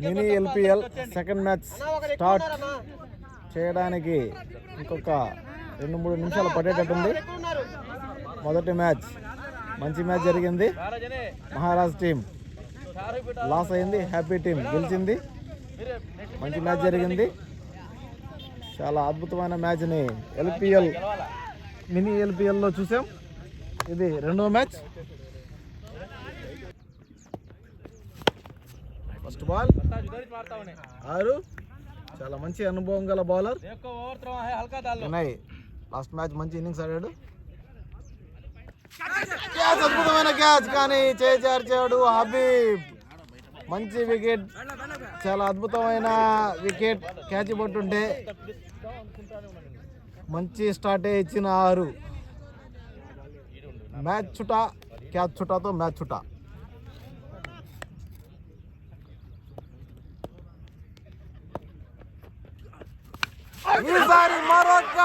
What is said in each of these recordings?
Mini LPL second match start చేయడానికి ఇంకొక 2-3 నిమిషాలు పట్టేటట్టుంది. మొదటి మ్యాచ్ మంచి మ్యాచ్ జరిగింది. మహారాజ్ టీం లాస్ అయింది, హ్యాపీ టీం గెలిచింది. మంచి మ్యాచ్ జరిగింది. చాలా అద్భుతమైన మ్యాచ్ని ఎల్పిఎల్ మినీ ఎల్పిఎల్లో చూసాం. ఇది రెండో మ్యాచ్. First ball 6. చాలా మంచి అనుభవం గల బౌలర్ వినయ్. లాస్ట్ మ్యాచ్ మంచి ఇన్నింగ్స్ ఆడాడు. క్యాచ్, అద్భుతమైన క్యాచ్, కానీ చేర్చాడు హబీబ్. మంచి వికెట్, చాలా అద్భుతమైన వికెట్. క్యాచ్ పట్టుంటే మంచి స్టార్టే ఇచ్చిన 6. మ్యాచ్ చుటా, క్యాచ్ చుటాతో మ్యాచ్ చుటా. ఈసారి మరొక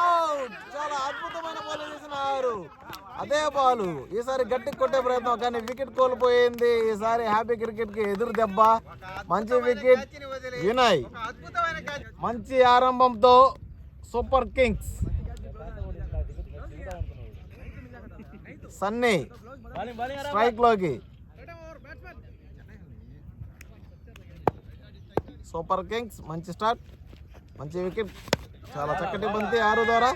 అవుట్. చాలా అద్భుతమైన బాల్ చేసిన 6. అదే బాలు ఈసారి గట్టికి కొట్టే ప్రయత్నం, కానీ వికెట్ కోల్పోయింది. ఈసారి హ్యాపీ క్రికెట్ కి ఎదురు దెబ్బ. మంచి వికెట్ వినయ్. మంచి ఆరంభంతో సూపర్ కింగ్స్. సన్నీ స్ట్రైక్ లోకి. సూపర్ కింగ్స్ మంచి స్టార్ట్, మంచి వికెట్. చాలా చక్కటి బంతి 6 ద్వారా.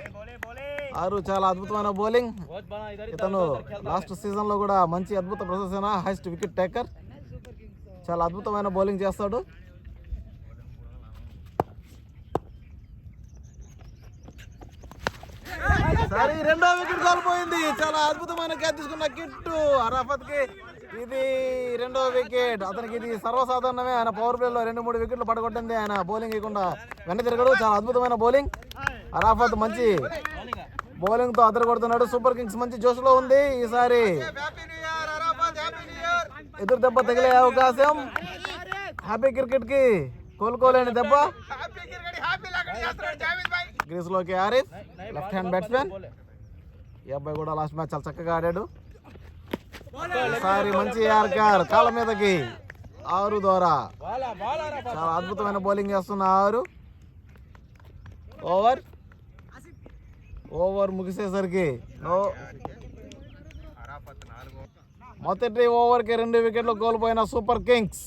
6 చాలా అద్భుతమైన బౌలింగ్. ఇతను లాస్ట్ సీజన్ లో కూడా మంచి అద్భుత ప్రదర్శన, హైయెస్ట్ వికెట్ టేకర్. చాలా అద్భుతమైన బౌలింగ్ చేస్తాడు. సరే, రెండో వికెట్ కోల్పోయింది. చాలా అద్భుతమైన క్యాచ్ తీసుకున్న కిట్టు అరాఫత్ కి. ఇది రెండో వికెట్. అతనికి ఇది సర్వసాధారణమే. ఆయన పవర్ ప్లే లో 2-3 వికెట్లు పడగొట్టింది. ఆయన బౌలింగ్ ఇవ్వకుండా వెన్న తిరగడు. చాలా అద్భుతమైన బౌలింగ్. అరాఫత్ మంచి బౌలింగ్ తో అదర కొడుతున్నాడు. సూపర్ కింగ్స్ మంచి జోష్ లో ఉంది. ఈసారి ఎదురు దెబ్బ తగిలే అవకాశం. హ్యాపీ క్రికెట్ కి కోలుకోలేని దెబ్బ. గ్రీస్ లోకి ఆరిఫ్, లెఫ్ట్ హ్యాండ్ బ్యాట్స్మెన్. ఈ అబ్బాయి కూడా లాస్ట్ మ్యాచ్ చాలా చక్కగా ఆడాడు. ఈసారి మంచి యార్కర్ కాళ్ళ మీదకి 6 ద్వారా. చాలా అద్భుతమైన బౌలింగ్ చేస్తున్న 6. ఓవర్ ముగిసేసరికి మొదటి ఓవర్కి 2 వికెట్లు కోల్పోయిన సూపర్ కింగ్స్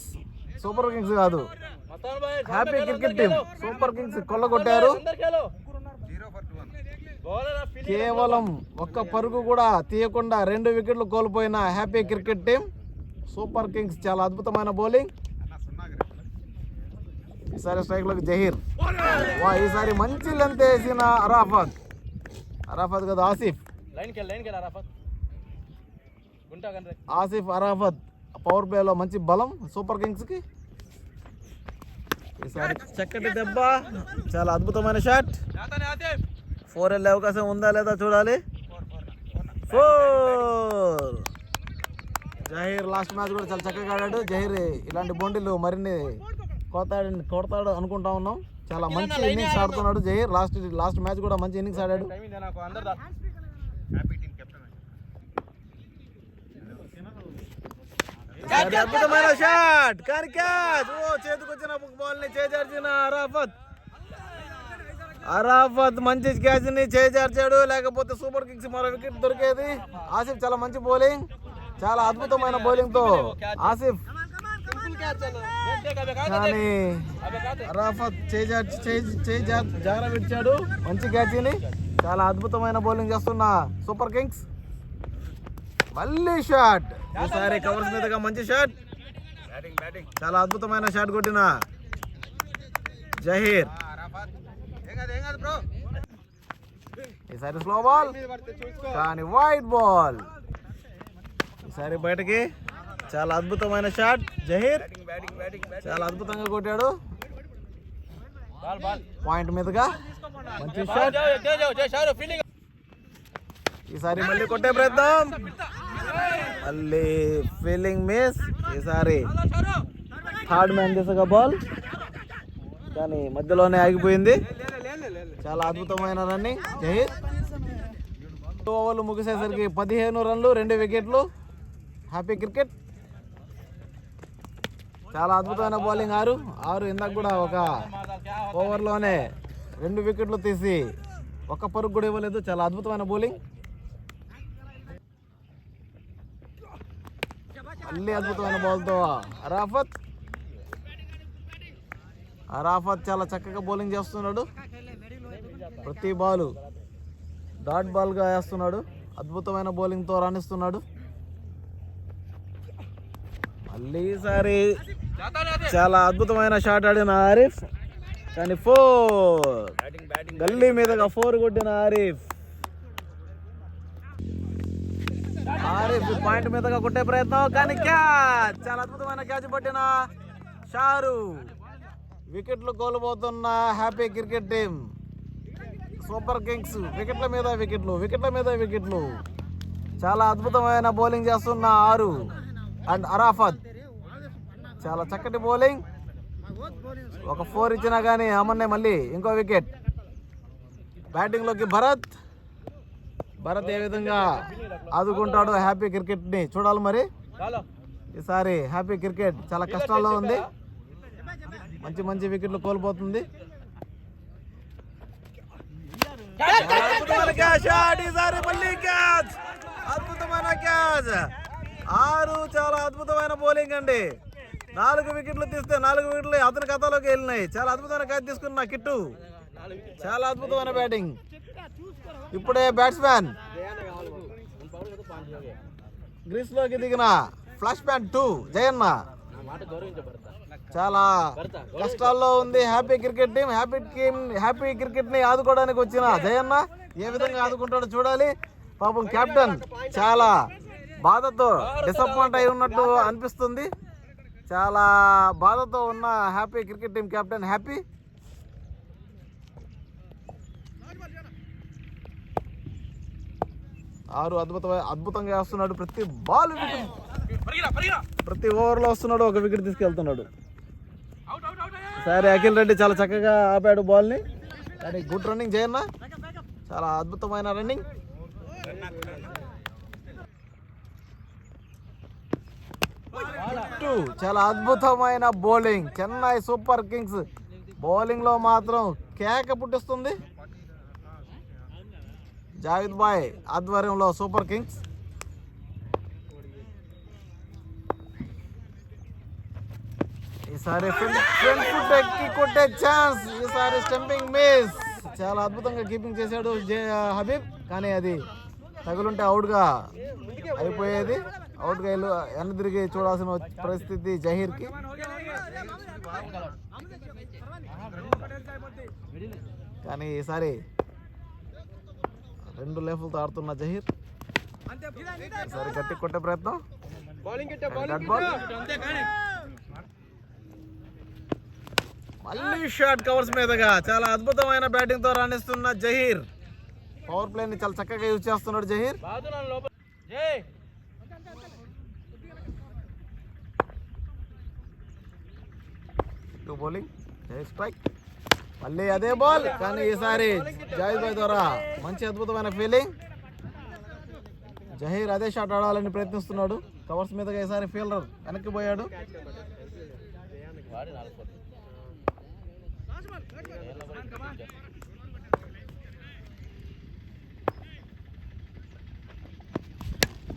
కాదు, happy cricket team. Super Kings కొల్లగొట్టారు. కేవలం ఒక్క పరుగు కూడా తీయకుండా 2 వికెట్లు కోల్పోయిన happy cricket team. Super Kings చాలా అద్భుతమైన బౌలింగ్. ఈసారి స్ట్రైక్ లోకి జహీర్. ఈసారి మంచి లెంత్ వేసిన అరాఫత్ కదా, ఆసిఫ్ అరాఫత్ పవర్ ప్లే లో మంచి బలం సూపర్ కింగ్స్ కి. ఈసారి చక్కటి దెబ్బ, చాలా అద్భుతమైన షాట్. 4 వెళ్ళే అవకాశం ఉందా లేదా చూడాలి. 4. జహీర్ లాస్ట్ మ్యాచ్ కూడా చాలా చక్కగా ఆడాడు. జహీర్ ఇలాంటి బౌండరీలు మరిన్ని కొడతాడు అనుకుంటా ఉన్నాం. చాలా మంచి ఇన్నింగ్స్ ఆడుతున్నాడు జహీర్. లాస్ట్ మ్యాచ్ కూడా మంచి ఇన్నింగ్స్ ఆడాడు. అద్భుతమైన షాట్, కానీ క్యాచ్. చేతికొచ్చిన బాల్ ని చేజార్చిన అరాఫత్ మంచి క్యాచ్ ని చేజార్చాడు. లేకపోతే సూపర్ కింగ్స్ మరో వికెట్ దొరికేది. ఆసిఫ్ చాలా మంచి బౌలింగ్, చాలా అద్భుతమైన బౌలింగ్ తో ఆసిఫ్. కానీ అరాఫత్ జారవిడ్చాడు మంచి క్యాచ్ ని. చాలా అద్భుతమైన బౌలింగ్ చేస్తున్న సూపర్ కింగ్స్. మళ్ళీ షాట్. ఈసారి కవర్స్ మీదగా మంచి షాట్. చాలా అద్భుతమైన షాట్ కొట్టిన జహీర్. ఈసారి స్లో బాల్, కానీ వైడ్ బాల్. ఈసారి బయటకి. చాలా అద్భుతమైన షాట్ జహీర్. చాలా అద్భుతంగా కొట్టాడు. పాయింట్ మీదుగా మంచి షాట్. ఈసారి మళ్ళీ కొట్టే ప్రయత్నం, మళ్ళీ ఫీల్డింగ్ మిస్. ఈసారి థర్డ్ మ్యాన్ దిశగా బాల్, కానీ మధ్యలోనే ఆగిపోయింది. చాలా అద్భుతమైన రన్నింగ్ జహీర్. 2 ఓవర్లు ముగిసేసరికి 15 రన్లు, 2 వికెట్లు. Happy cricket. చాలా అద్భుతమైన బౌలింగ్. ఆరు ఇందాక కూడా ఒక ఓవర్లోనే 2 వికెట్లు తీసి ఒక్క పరుగు కూడా ఇవ్వలేదు. చాలా అద్భుతమైన బౌలింగ్. మళ్ళీ అద్భుతమైన బాల్తో అరాఫత్ చాలా చక్కగా బౌలింగ్ చేస్తున్నాడు. ప్రతి బాలు డాట్ బాల్గా వేస్తున్నాడు. అద్భుతమైన బౌలింగ్తో రాణిస్తున్నాడు. మళ్ళీ ఈసారి చాలా అద్భుతమైన షాట్ ఆడిన ఆరిఫ్, కానీ 4 గల్లీ మీదగా 4 కొట్టిన ఆరిఫ్ పాయింట్ మీదగా కొట్టే ప్రయత్నం, కానీ క్యాచ్. చాలా అద్భుతమైన క్యాచ్ పట్టిన షారు. వికెట్లు కోల్పోతున్న happy cricket team. Super kings వికెట్ల మీద వికెట్లు. చాలా అద్భుతమైన బౌలింగ్ చేస్తున్న 6 అండ్ అరాఫత్. చాలా చక్కటి బౌలింగ్. ఒక 4 ఇచ్చినా కానీ అమన్నే మళ్ళీ ఇంకో వికెట్. బ్యాటింగ్లోకి భరత్ ఏ విధంగా ఆదుకుంటాడో హ్యాపీ క్రికెట్ని చూడాలి. మరి ఈసారి హ్యాపీ క్రికెట్ చాలా కష్టాల్లో ఉంది. మంచి వికెట్లు కోల్పోతుంది. అద్భుతమైన క్యాచ్. 6 చాలా అద్భుతమైన బౌలింగ్ అండి. 4 వికెట్లు తీస్తే 4 వికెట్లు అతని ఖాతాలోకి వెళ్ళినాయి. చాలా అద్భుతమైన క్యాచ్ తీసుకున్న కిట్టు. చాలా అద్భుతమైన బ్యాటింగ్. ఇప్పుడే బ్యాట్స్మెన్ గ్రీస్ లోకి దిగిన ఫ్లాష్ ప్యాన్ 2 జయన్న. చాలా కష్టాల్లో ఉంది happy cricket team. Happy cricket ని ఆదుకోవడానికి వచ్చిన జయన్న ఏ విధంగా ఆదుకుంటాడో చూడాలి. పాపం కెప్టెన్ చాలా బాధతో డిసప్పాయింట్ అయి ఉన్నట్టు అనిపిస్తుంది. చాలా బాధతో ఉన్న happy cricket team captain happy. అద్భుతంగా వేస్తున్నాడు. ప్రతి బాల్ ప్రతి ఓవర్లో వస్తున్నాడు. ఒక వికెట్ తీసుకెళ్తున్నాడు. సరే అఖిల్ రెడ్డి చాలా చక్కగా ఆపాడు బాల్ని. కానీ గుడ్ రన్నింగ్ జయన్న. చాలా అద్భుతమైన రన్నింగ్. చాలా అద్భుతమైన bowling. Chennai super Kings bowling లో మాత్రం కేక పుట్టిస్తుంది. జావేద్ బాయ్ ఆధ్వర్యంలో సూపర్ కింగ్స్. ఈసారి ఫ్రంట్ ఫుట్ ఎక్కి కొట్టే ఛాన్స్. ఈసారి స్టంపింగ్ మిస్. చాలా అద్భుతంగా కీపింగ్ చేశాడు హబీబ్, కానీ అది తగులుంటే అవుట్గా అయిపోయేది. అవుట్గా వెనక్కి తిరిగి చూడాల్సిన పరిస్థితి జహీర్కి. కానీ ఈసారి 2 లేఫ్లతో ఆడుతున్న జహీర్. ఈసారి గట్టి కొట్టే ప్రయత్నం. మళ్ళీ షాట్ కవర్స్ మీదగా చాలా అద్భుతమైన బ్యాటింగ్ తో రాణిస్తున్న జహీర్. పవర్ ప్లే ని చాలా చక్కగా యూజ్ చేస్తున్నాడు జహీర్. Bowling strike. మళ్ళీ అదే బాల్, కానీ ఈసారి జావేద్ బాయ్ ద్వారా మంచి అద్భుతమైన ఫీలింగ్. జహీర్ అదే షాట్ ఆడాలని ప్రయత్నిస్తున్నాడు. కవర్స్ మీదగా ఈసారి ఫీల్డర్ వెనక్కి పోయాడు.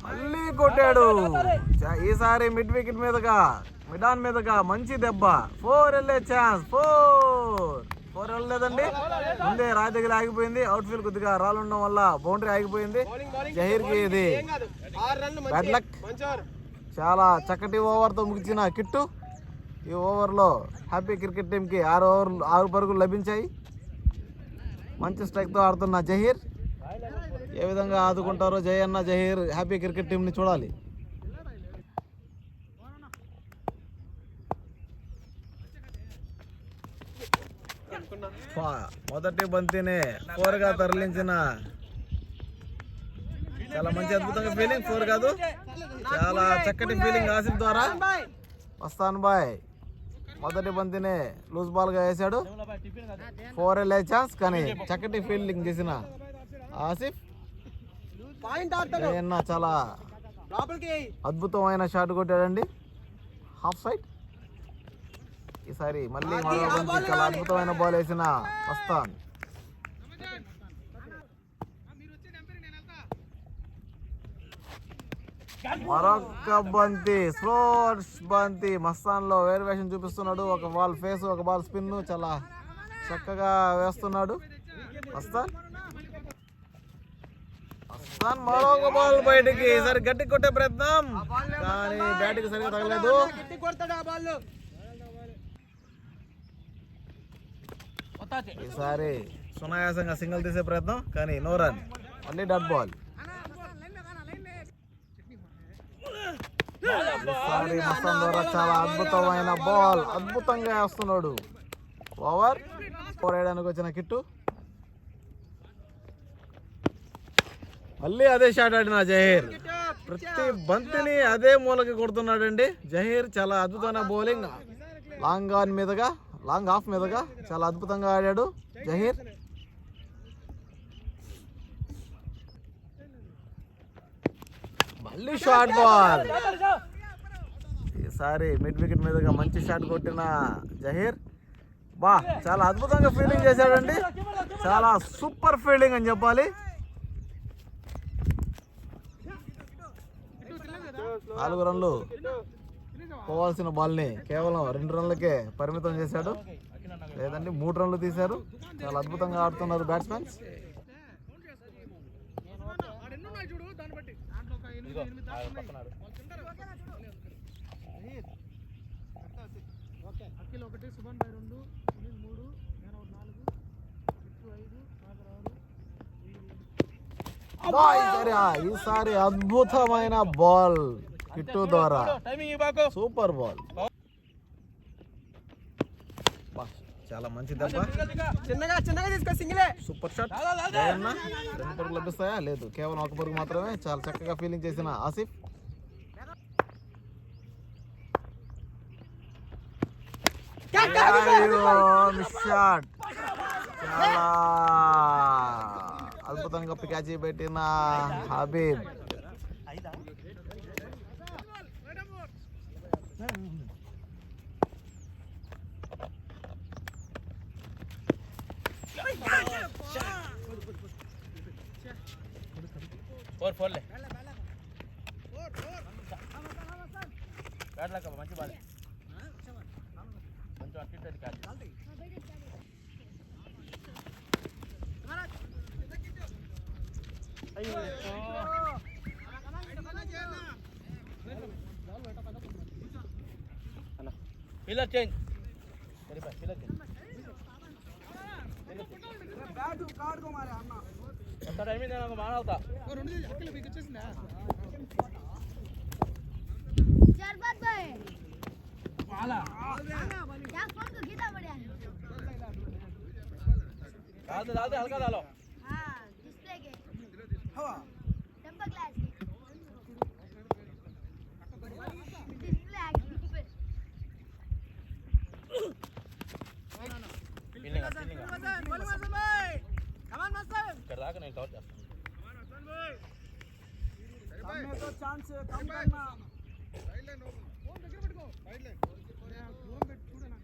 మళ్ళీ కొట్టాడు. ఈసారి మిడ్ వికెట్ మీదగా మిడాన్ మీదగా మంచి దెబ్బ. 4 వెళ్ళే ఛాన్స్. 4 వెళ్ళలేదండి. ముందే రాయి దగ్గర ఆగిపోయింది. అవుట్ ఫీల్డ్ కొద్దిగా రాళ్ళు ఉండడం వల్ల బౌండరీ ఆగిపోయింది. జహీర్ కి ఇది బ్యాడ్ లక్. చాలా చక్కటి ఓవర్తో ముగిసిన కిట్టు. ఈ ఓవర్లో హ్యాపీ క్రికెట్ టీంకి 6 పరుగులు లభించాయి. మంచి స్ట్రైక్తో ఆడుతున్న జహీర్. ఏ విధంగా ఆదుకుంటారో జయన్న జహీర్ హ్యాపీ క్రికెట్ టీంని చూడాలి. మొదటి బంతినే 4గా తరలించిన చాలా మంచి అద్భుతంగా ఫీలింగ్. 4 కాదు, చాలా చక్కటి ఫీలింగ్ ఆసిఫ్ ద్వారా. మస్తాన్ బాయ్ మొదటి బంతినే లూజ్ బాల్ గా వేశాడు. 4 వెళ్ళే ఛాన్స్, కానీ చక్కటి ఫీల్డింగ్ చేసిన ఆసిఫ్. చాలా అద్భుతమైన షాట్ కొట్టాడండి. హాఫ్ సైడ్ ఈసారి మళ్ళీ మరో బంతి చాలా అద్భుతమైన బాల్ వేసిన మస్తాన్. మరొక బంతి, స్లో బంతి. మస్తాన్ లో వేరియేషన్ చూపిస్తున్నాడు. ఒక బాల్ ఫేస్, ఒక బాల్ స్పిన్, చాలా చక్కగా వేస్తున్నాడు మస్తాన్. మస్తాన్ మరొక బాల్ బయటికి. ఈసారి గట్టి కొట్టే ప్రయత్నం కానీ బ్యాటింగ్ సరిగా తగలేదు. ఈసారి సునాయాసంగా సింగిల్ తీసే ప్రయత్నం కానీ నో రన్, మళ్ళీ డట్ బాల్. ఈసారి మస్తాన్ ద్వారా చాలా అద్భుతమైన బాల్, అద్భుతంగా వేస్తున్నాడు. ఓవర్ వేయడానికి వచ్చిన కిట్టు మళ్ళీ అదే షాట్ ఆడిన జహీర్. ప్రతి బంతిని అదే మూలకి కొడుతున్నాడండి జహీర్. చాలా అద్భుతమైన బౌలింగ్, లాంగ్ ఆన్ మీదుగా, లాంగ్ ఆఫ్ మీదుగా చాలా అద్భుతంగా ఆడాడు జహీర్. మళ్ళీ షార్ట్ బాల్. ఈసారి మిడ్ వికెట్ మీదుగా మంచి షాట్ కొట్టిన జహీర్. బా, చాలా అద్భుతంగా ఫీల్డింగ్ చేశాడండి. చాలా సూపర్ ఫీల్డింగ్ అని చెప్పాలి. 4 రన్లు పోవాల్సిన బాల్ని కేవలం 2 రన్లకే పరిమితం చేశాడు. లేదంటే 3 రన్లు తీశారు. చాలా అద్భుతంగా ఆడుతున్నారు బ్యాట్స్మెన్స్. ఈసారి అద్భుతమైన బాల్ కిట్టు ద్వారా, సూపర్ బాల్. చాలా మంచి దెబ్బ, సూపర్ షాట్. 2 పరుగులు లభిస్తాయా? లేదు, కేవలం 1 పరుగు మాత్రమే. చాలా చక్కగా ఫీలింగ్ చేసిన ఆసిఫ్. షాట్ చాలా అద్భుతంగా పికాచి పెట్టిన హబీబ్. మంచి బాల్, కొంచెం అట్టింటది కాదు. Pillar change, pillar change. ఎంత టైం ఇది? నాకు మానవుతా डालते हल्का डालो। हाँ, डिस्प्ले के टेम्पर ग्लास के डिस्प्ले पे फीलिंग बोल मसन भाई, कमान मसन कर रहा है नहीं कवर जा हमें तो चांस कम करना। साइड लाइन फोन దగ్గర పెట్టుకో, साइड लाइन फोन పెట్టి చూడనా.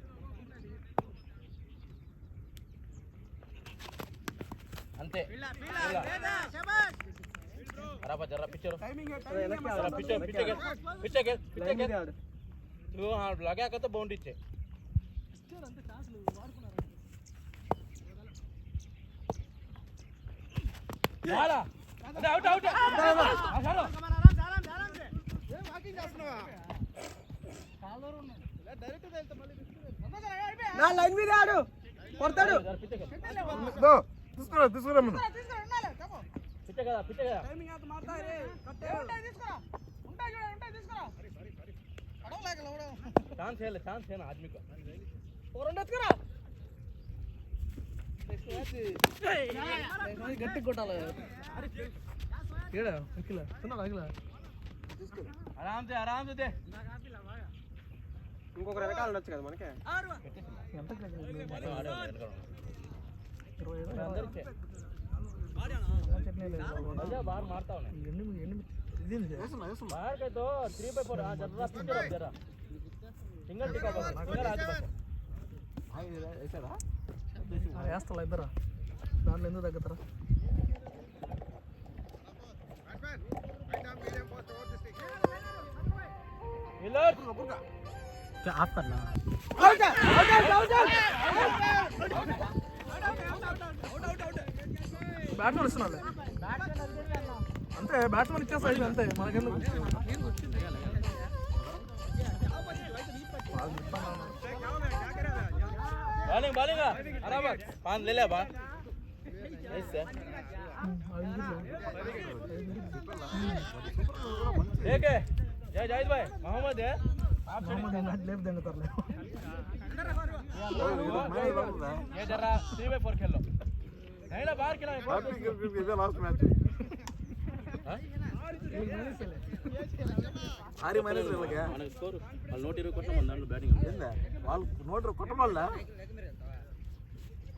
అంతే జరా పిచ్చర్ లగాక బౌండరీ ఇచ్చే లైన్ మీద ఆడు కొడతాడు. తీసుకురా పిచ్చ కదా పిచ్చ కదా ఛాన్స్ है ఛాన్స్ है ना आदमी को और रन करा గట్టి కొట్టాలి. ఏడా అఖిల తిన్నాడు అఖిల ఆరాంసే ఆరాంసే దే ఇంకొక రకాలు ఉండొచ్చు కదా మనకి. ఎంత बाहर मारता हूं बाहर के तो 3/4 जरा पिक्चर अब जरा सिंगल टिका बस फिंगर आज बस వేసాడా వేస్తా ఇద్దరా దాంట్లో ఎందుకు తగ్గుతారా ఆఫ్ కర్నా బ్యాట్స్మెన్ ఇస్తున్నాడు అంతే బ్యాట్స్మెన్ ఇచ్చేస్తాడు అంతే మనకెందుకు बॉलिंग बॉलिंग बराबर 5 ले ले बा ऐसे ठीक है जय जाहिद भाई मोहम्मद है आप लेफ्ट देंगे कर ले ये जरा 3/4 खेल लो नहीं ना बाहर खिलाए happy cricket is the last match aari minus ఇలాగా మనకి స్కోర్ వాళ్ళు 120 కొట్టడం మన దాంట్లో బ్యాటింగ్ ఏందా వాళ్ళు 120 కొట్టడం వల్ల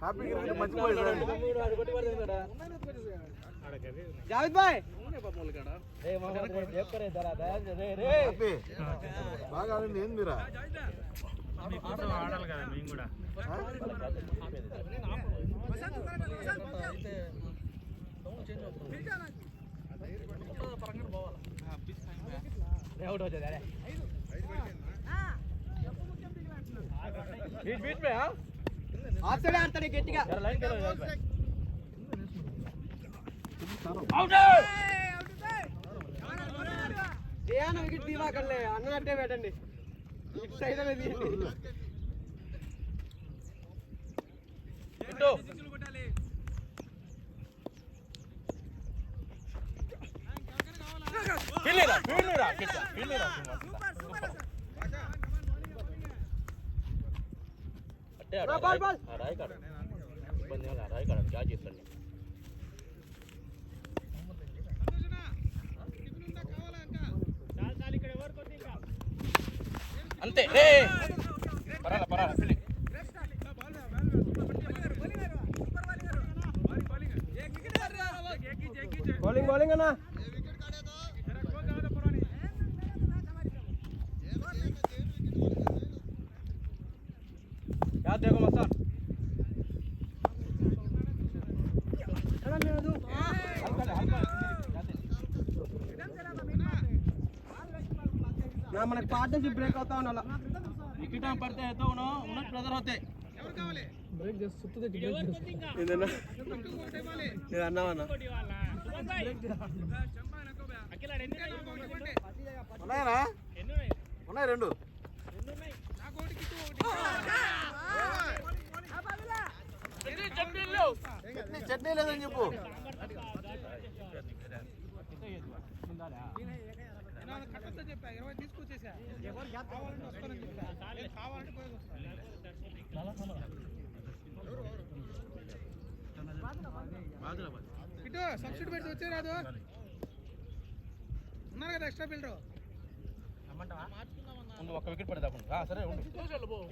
హ్యాపీ క్రికెట్ మర్చిపోయారు జావేద్ భాయ్ రే మొహమ్మద్ రే జేబ్ करे जरा రే రే హ్యాపీ బాగా ఆడింది ఏంది మీరా ఆడాలి కదా మేము కూడా आउट हो जाए बीच बीच में हां हाथ से आड़ता है गट्टिगा जरा लाइन करो आउट ध्यान विकेट धीमा कर ले अन्नट्टे बैठंడి इट साइड में తీయండి ఇటు ఫీల్డరా ఫీల్డరా అంటే రాయ్ కాడ ఇబ్బంది ఏం రాయ్ కాడ క్యాచ్ చేస్తాను అంతే రే పరాల ఫీల్డింగ్ బౌలింగ్ అన్నా याद देखो मस्तान ना मन पार्टनरशिप ब्रेक होता है विकेट पड़ते हैं तो उन्हें प्रेशर होते బ్రేక్ చేసి సుత్తుదే బ్రేక్ చేసి ఇదేనా ఇది అన్నావన్నా ఉన్నాయనా ఉన్నాయి రెండు చట్నీ లేదని చెప్పు సబ్స్టిట్యూట్ పెడితే వచ్చే రాదు ఉన్నారు కదా ఎక్స్ట్రా ఫీల్డర్ ముందు ఒక్క వికెట్ పడేదా సరే ఉండు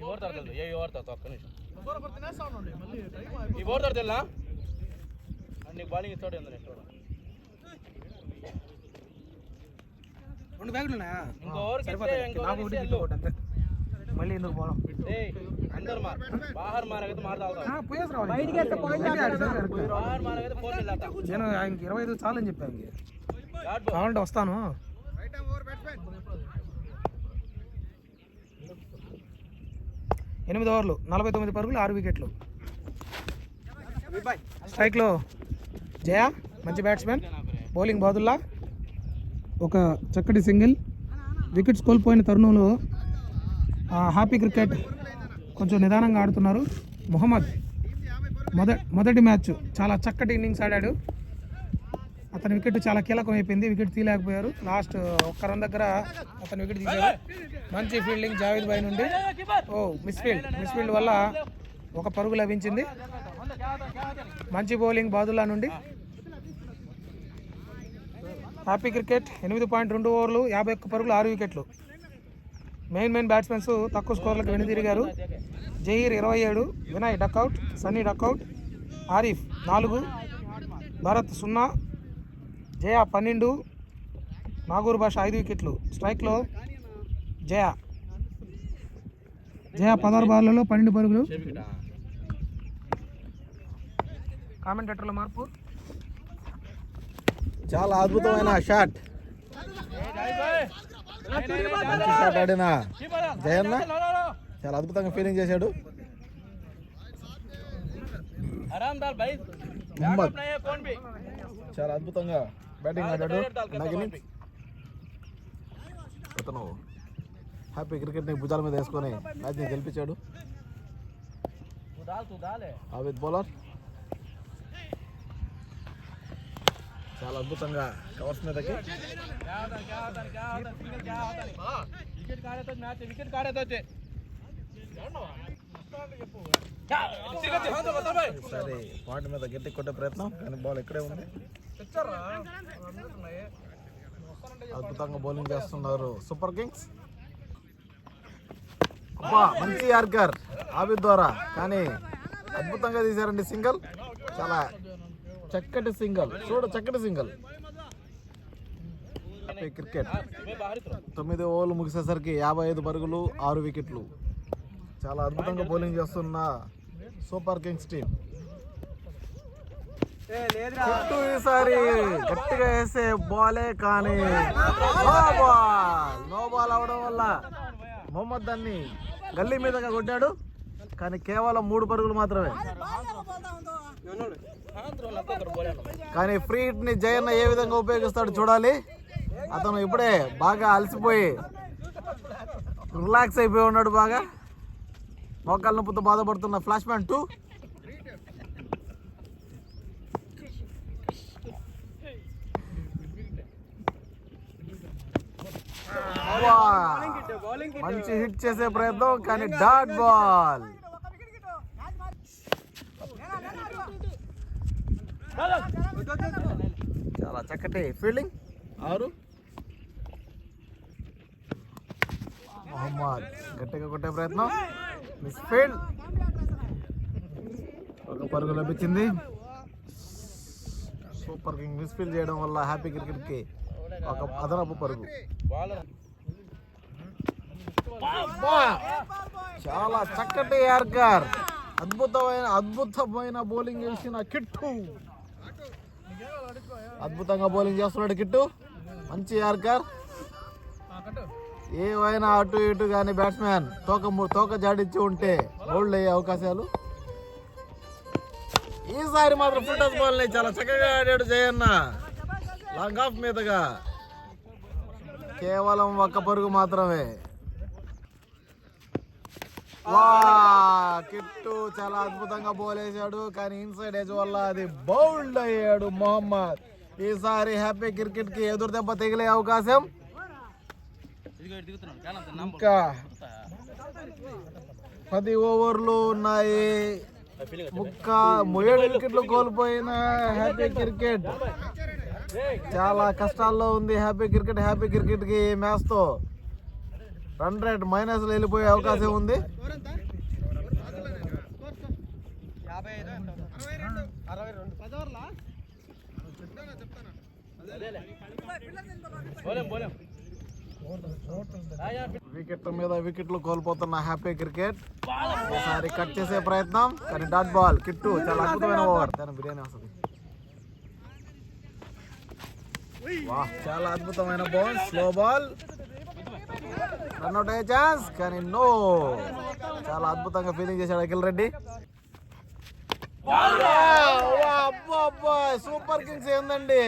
ఈ ఓవర్ తరగదు ఏ ఓవర్ తర్వాత ఒక్క నిమిషం ఈ ఓవర్ తరగదు నీకు బౌలింగ్ ఇస్తాడు ఎంత నెక్స్ట్ ఓవర్ 2 బ్యాగులు ఉన్నాయా ఇంకో ఓవర్ నాకు ఒకటి గిట్టు ఒకటి అంతే మళ్ళీ ఎందుకు పోదాం అందరు మార్ బాహర్ మారగైతే మార్ తాగుతాం పోయేసి రావాలి బయటికి ఎక్క పాయింట్ బాహర్ మారగైతే ఫోన్ చేద్దాం నేను ఆయనకి 25 చాలని చెప్పాను కావాలంటే వస్తాను 8 ఓవర్లు 49 పరుగులు 6 వికెట్లు స్ట్రైక్లో జయ మంచి బ్యాట్స్మెన్ బౌలింగ్ బాదుల్లా ఒక చక్కటి సింగిల్ వికెట్స్ కోల్పోయిన తరుణంలో హ్యాపీ క్రికెట్ కొంచెం నిదానంగా ఆడుతున్నారు మొహమ్మద్ మొదటి మ్యాచ్ చాలా చక్కటి ఇన్నింగ్స్ ఆడాడు అతని వికెట్ చాలా కీలకం అయిపోయింది వికెట్ తీయలేకపోయారు లాస్ట్ ఒక్క రన్ దగ్గర అతని వికెట్ తీశారు మంచి ఫీల్డింగ్ జావేద్ భాయ్ నుండి మిస్ఫీల్డ్ వల్ల ఒక పరుగు లభించింది మంచి బౌలింగ్ బాదుల్లా నుండి హ్యాపీ క్రికెట్ 8.2 ఓవర్లు 51 పరుగులు 6 వికెట్లు మెయిన్ బ్యాట్స్మెన్స్ తక్కువ స్కోర్లకు వెనుదిరిగారు జహీర్ 27 వినయ్ డక్అవుట్ సన్నీ డక్అవుట్ ఆరిఫ్ 4 భరత్ 0 జయ 12 నాగూర్ భాష 5 వికెట్లు స్ట్రైక్లో జయ జయ 16 బాల్లలో 12 పరుగులు. కామెంటేటర్ల మార్పు. చాలా అద్భుతమైన షాట్, మంచి షాట్ ఆడిన జయన్న చాలా అద్భుతంగా ఫీలింగ్ చేశాడు. మొహమ్మద్ చాలా అద్భుతంగా బ్యాటింగ్ ఆడాడు. నగిని అతను హ్యాపీ క్రికెట్ని భుజాల మీద వేసుకొని మ్యాచ్ని గెలిపించాడు. ఆవిద్ బౌలర్ చాలా అద్భుతంగా కవర్స్ మీదకి సరే పాయింట్ మీద గట్టి కొట్టే ప్రయత్నం, కానీ బాల్ ఇక్కడే ఉంది. అద్భుతంగా బౌలింగ్ చేస్తున్నారు సూపర్ కింగ్స్. అబ్బా మంచి యార్కర్ ఆవిద్ ద్వారా, కానీ అద్భుతంగా తీశారండి సింగల్. చాలా చక్కటి సింగల్, చక్కటి సింగల్. క్రికెట్ 9 ఓవర్లు ముగిసేసరికి 55 పరుగులు 6 వికెట్లు. చాలా అద్భుతంగా బౌలింగ్ చేస్తున్న సూపర్ కింగ్స్ టీం. ఈసారి గట్టిగా వేసే బాలే, కానీ నో బాల్ అవడం వల్ల మొహమ్మద్ దాన్ని గల్లీ మీదగా కొట్టాడు, కానీ కేవలం 3 పరుగులు మాత్రమే. కానీ ఫ్రీ హిట్ ని జయన్న ఏ విధంగా ఉపయోగిస్తాడు చూడాలి. అతను ఇప్పుడే బాగా అలసిపోయి రిలాక్స్ అయిపోయి ఉన్నాడు. బాగా మోకాళ్ళ నొప్పితో బాధపడుతున్న ఫ్లాష్ మ్యాన్ 2. మంచి హిట్ చేసే ప్రయత్నం, కానీ డాట్ బాల్. చాలా చక్కటి ఫీల్డింగ్ 6. మొహమ్మద్ గట్టిగా కొట్టే ప్రయత్నం, మిస్ ఫీల్డ్. 1 పరుగు లభించింది. సూపర్ కింగ్ మిస్ ఫీల్డ్ చేయడం వల్ల హ్యాపీ క్రికెట్ కి 1 అదనపు పరుగు. చాలా చక్కటి యార్కర్, అద్భుతమైన బౌలింగ్ చేసిన కిట్టు. అద్భుతంగా బౌలింగ్ చేస్తున్నాడు కిట్టు, మంచి యార్కర్. ఏవైనా అటు ఇటు కానీ బ్యాట్స్మెన్ తోక జాడించి ఉంటే బౌల్డ్ అయ్యే అవకాశాలు. ఈసారి మాత్రం ఫుల్ టచ్ బాల్ ని చాలా చక్కగా ఆడాడు జయన్న. లాంగ్ ఆఫ్ మీదగా కేవలం 1 పరుగు మాత్రమే. కిట్టు చాలా అద్భుతంగా బౌల్ వేసాడు, కానీ ఇన్సైడ్ ఏజ్ వల్ల అది బౌల్డ్ అయ్యాడు మొహమ్మద్. ఈసారి హ్యాపీ క్రికెట్ కి ఎదురు దెబ్బ తగిలే అవకాశం. ఇంకా 10 ఓవర్లు ఉన్నాయి. 7 వికెట్లు కోల్పోయిన హ్యాపీ క్రికెట్ చాలా కష్టాల్లో ఉంది. హ్యాపీ క్రికెట్ కి మ్యాచ్ తో రన్ రేట్ మైనస్ వెళ్ళిపోయే అవకాశం ఉంది. వికెట్ల మీద వికెట్లు కోల్పోతున్న హ్యాపీ క్రికెట్ ఒకసారి కట్ చేసే ప్రయత్నం, కానీ డాట్ బాల్. కిట్టు చాలా అద్భుతమైన ఓవర్. బిర్యానీ వస్తుంది. చాలా అద్భుతమైన బాల్, స్లో బాల్, రన్అట్ అయ్యే ఛాన్స్, కానీ నో. చాలా అద్భుతంగా ఫీలింగ్ చేశాడు అఖిల్ రెడ్డి. సూపర్ కింగ్స్ ఏందండి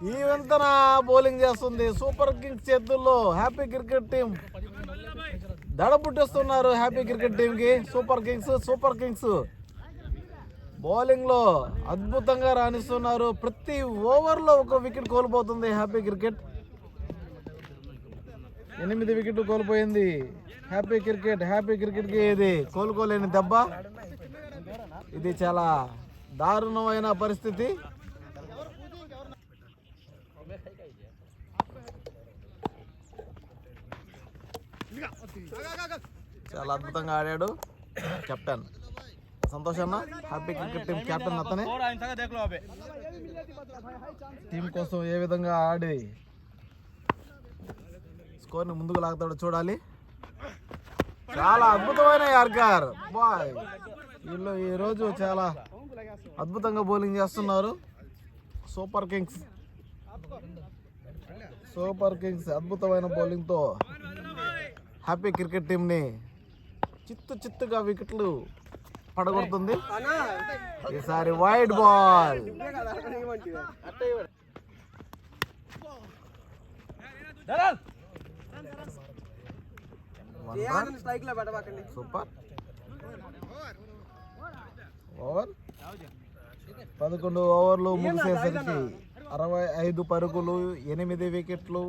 ఈ వింతన బౌలింగ్ చేస్తుంది. సూపర్ కింగ్స్ చేతుల్లో హ్యాపీ క్రికెట్ టీం దడ పుట్టిస్తున్నారు. హ్యాపీ క్రికెట్ టీం కి సూపర్ కింగ్స్ బౌలింగ్ లో అద్భుతంగా రాణిస్తున్నారు. ప్రతి ఓవర్లో 1 వికెట్ కోల్పోతుంది హ్యాపీ క్రికెట్. 8 వికెట్లు కోల్పోయింది హ్యాపీ క్రికెట్ కి ఇది కోలుకోలేని దెబ్బ. ఇది చాలా దారుణమైన పరిస్థితి. చాలా అద్భుతంగా ఆడాడు కెప్టెన్ సంతోష్ అన్న. హ్యాపీ క్రికెట్ టీం కెప్టెన్ అతనే. టీం కోసం ఏ విధంగా ఆడి స్కోర్ని ముందుకు లాగుతాడో చూడాలి. చాలా అద్భుతమైన యార్కర్ బాయ్. వీళ్ళు ఈరోజు చాలా అద్భుతంగా బౌలింగ్ చేస్తున్నారు. సూపర్ కింగ్స్ అద్భుతమైన బౌలింగ్తో హ్యాపీ క్రికెట్ టీంని చిత్తుగా వికెట్లు పడగొడుతుంది. ఈసారి వైడ్ బాల్. Super over. 11 ఓవర్లు ముగిసేసరికి 65 పరుగులు, 8 వికెట్లు.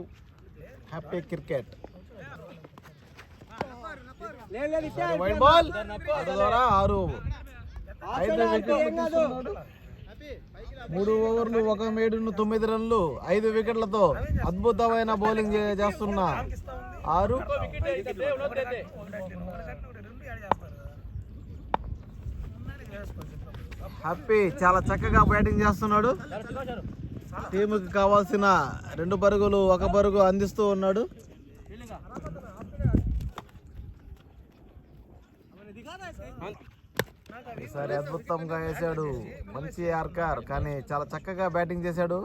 Happy cricket. వైడ్ బాల్ ద్వారా 6 వికెట్లు తీసుకున్నాడు. 3 ఓవర్లు 1 రన్లు 5 వికెట్లతో అద్భుతమైన బౌలింగ్ చేస్తున్న 6. హ్యాపీ చాలా చక్కగా బ్యాటింగ్ చేస్తున్నాడు. టీముకి కావాల్సిన 2 పరుగులు 1 పరుగు అందిస్తూ ఉన్నాడు. ఈసారి అద్భుతంగా వేసాడు. మంచి యార్కర్ కానీ చాలా చక్కగా బ్యాటింగ్ చేశాడు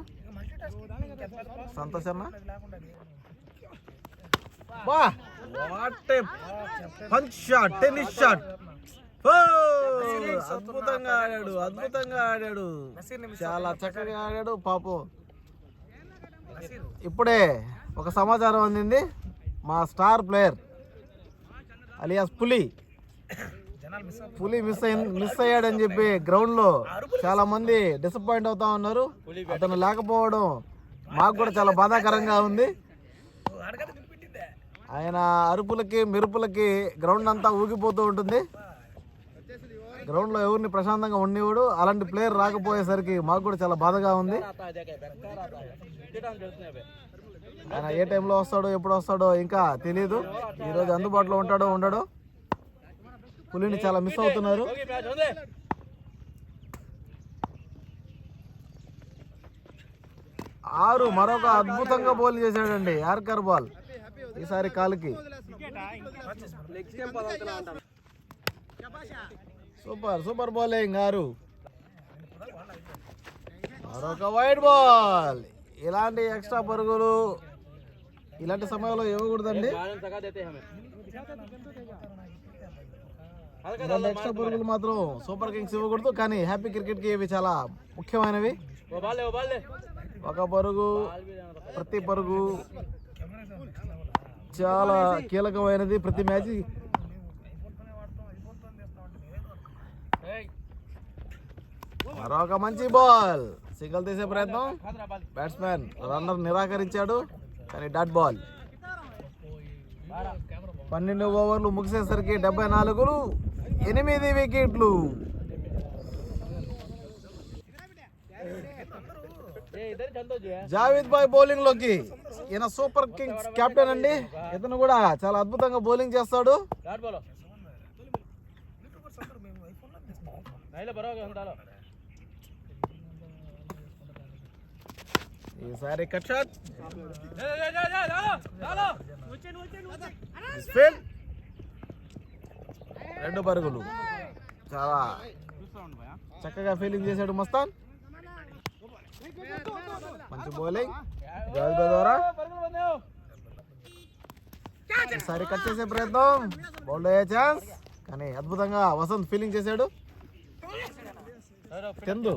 సంతోష్ అన్న. Punch shot, tennis shot. అద్భుతంగా ఆడాడు. చాలా చక్కగా ఆడాడు పాపం. ఇప్పుడే ఒక సమాచారం అందింది. మా స్టార్ ప్లేయర్ అలియాస్ పులి మిస్ అయ్యాడని చెప్పి గ్రౌండ్ లో చాలా మంది డిసప్పాయింట్ అవుతా ఉన్నారు. అతను లేకపోవడం మాకు కూడా చాలా బాధాకరంగా ఉంది. ఆయన అరుపులకి మెరుపులకి గ్రౌండ్ అంతా ఊగిపోతూ ఉంటుంది. గ్రౌండ్ లో ఎవరిని ప్రశాంతంగా ఉండేవాడు. అలాంటి ప్లేయర్ రాకపోయేసరికి మాకు కూడా చాలా బాధగా ఉంది. ఆయన ఏ టైంలో వస్తాడో ఎప్పుడు వస్తాడో ఇంకా తెలియదు. ఈరోజు అందుబాటులో ఉంటాడో ఉండడో. పులిని చాలా మిస్ అవుతున్నారు. ఆరు మరొక అద్భుతంగా బౌల్ చేశాడండి. యార్కర్ బాల్ ఈసారి కాలుకి. Super bowling 6. మరొక వైడ్ బాల్. ఇలాంటి ఎక్స్ట్రా పరుగులు ఇలాంటి సమయంలో ఇవ్వకూడదండి. ఇలాంటి ఎక్స్ట్రా పరుగులు మాత్రం సూపర్ కింగ్స్ ఇవ్వకూడదు. కానీ హ్యాపీ క్రికెట్కి ఇవి చాలా ముఖ్యమైనవి. 1 పరుగు, ప్రతి పరుగు చాలా కీలకమైనది ప్రతి మ్యాచ్. మరొక మంచి బాల్. సింగిల్ తీసే ప్రయత్నం. బ్యాట్స్మెన్ రన్నర్ నిరాకరించాడు కానీ డాట్ బాల్. 12 ఓవర్లు ముగిసేసరికి 74, 8 వికెట్లు. జావేద్ బాయ్ బౌలింగ్ లోకి. ఈయన సూపర్ కింగ్స్ కెప్టెన్ అండి. ఇతను కూడా చాలా అద్భుతంగా బౌలింగ్ చేస్తాడు. ఈసారి కట్ షాట్. 2 పరుగులు. చాలా చక్కగా ఫీలింగ్ చేశాడు మస్తాన్. మంచి బౌలింగ్ ద్వారా. ఈసారి కట్ చేసే ప్రయత్నం. బౌల్డ్ అయ్యే ఛాన్స్ కానీ అద్భుతంగా వసంత్ ఫీలింగ్ చేశాడు. చందు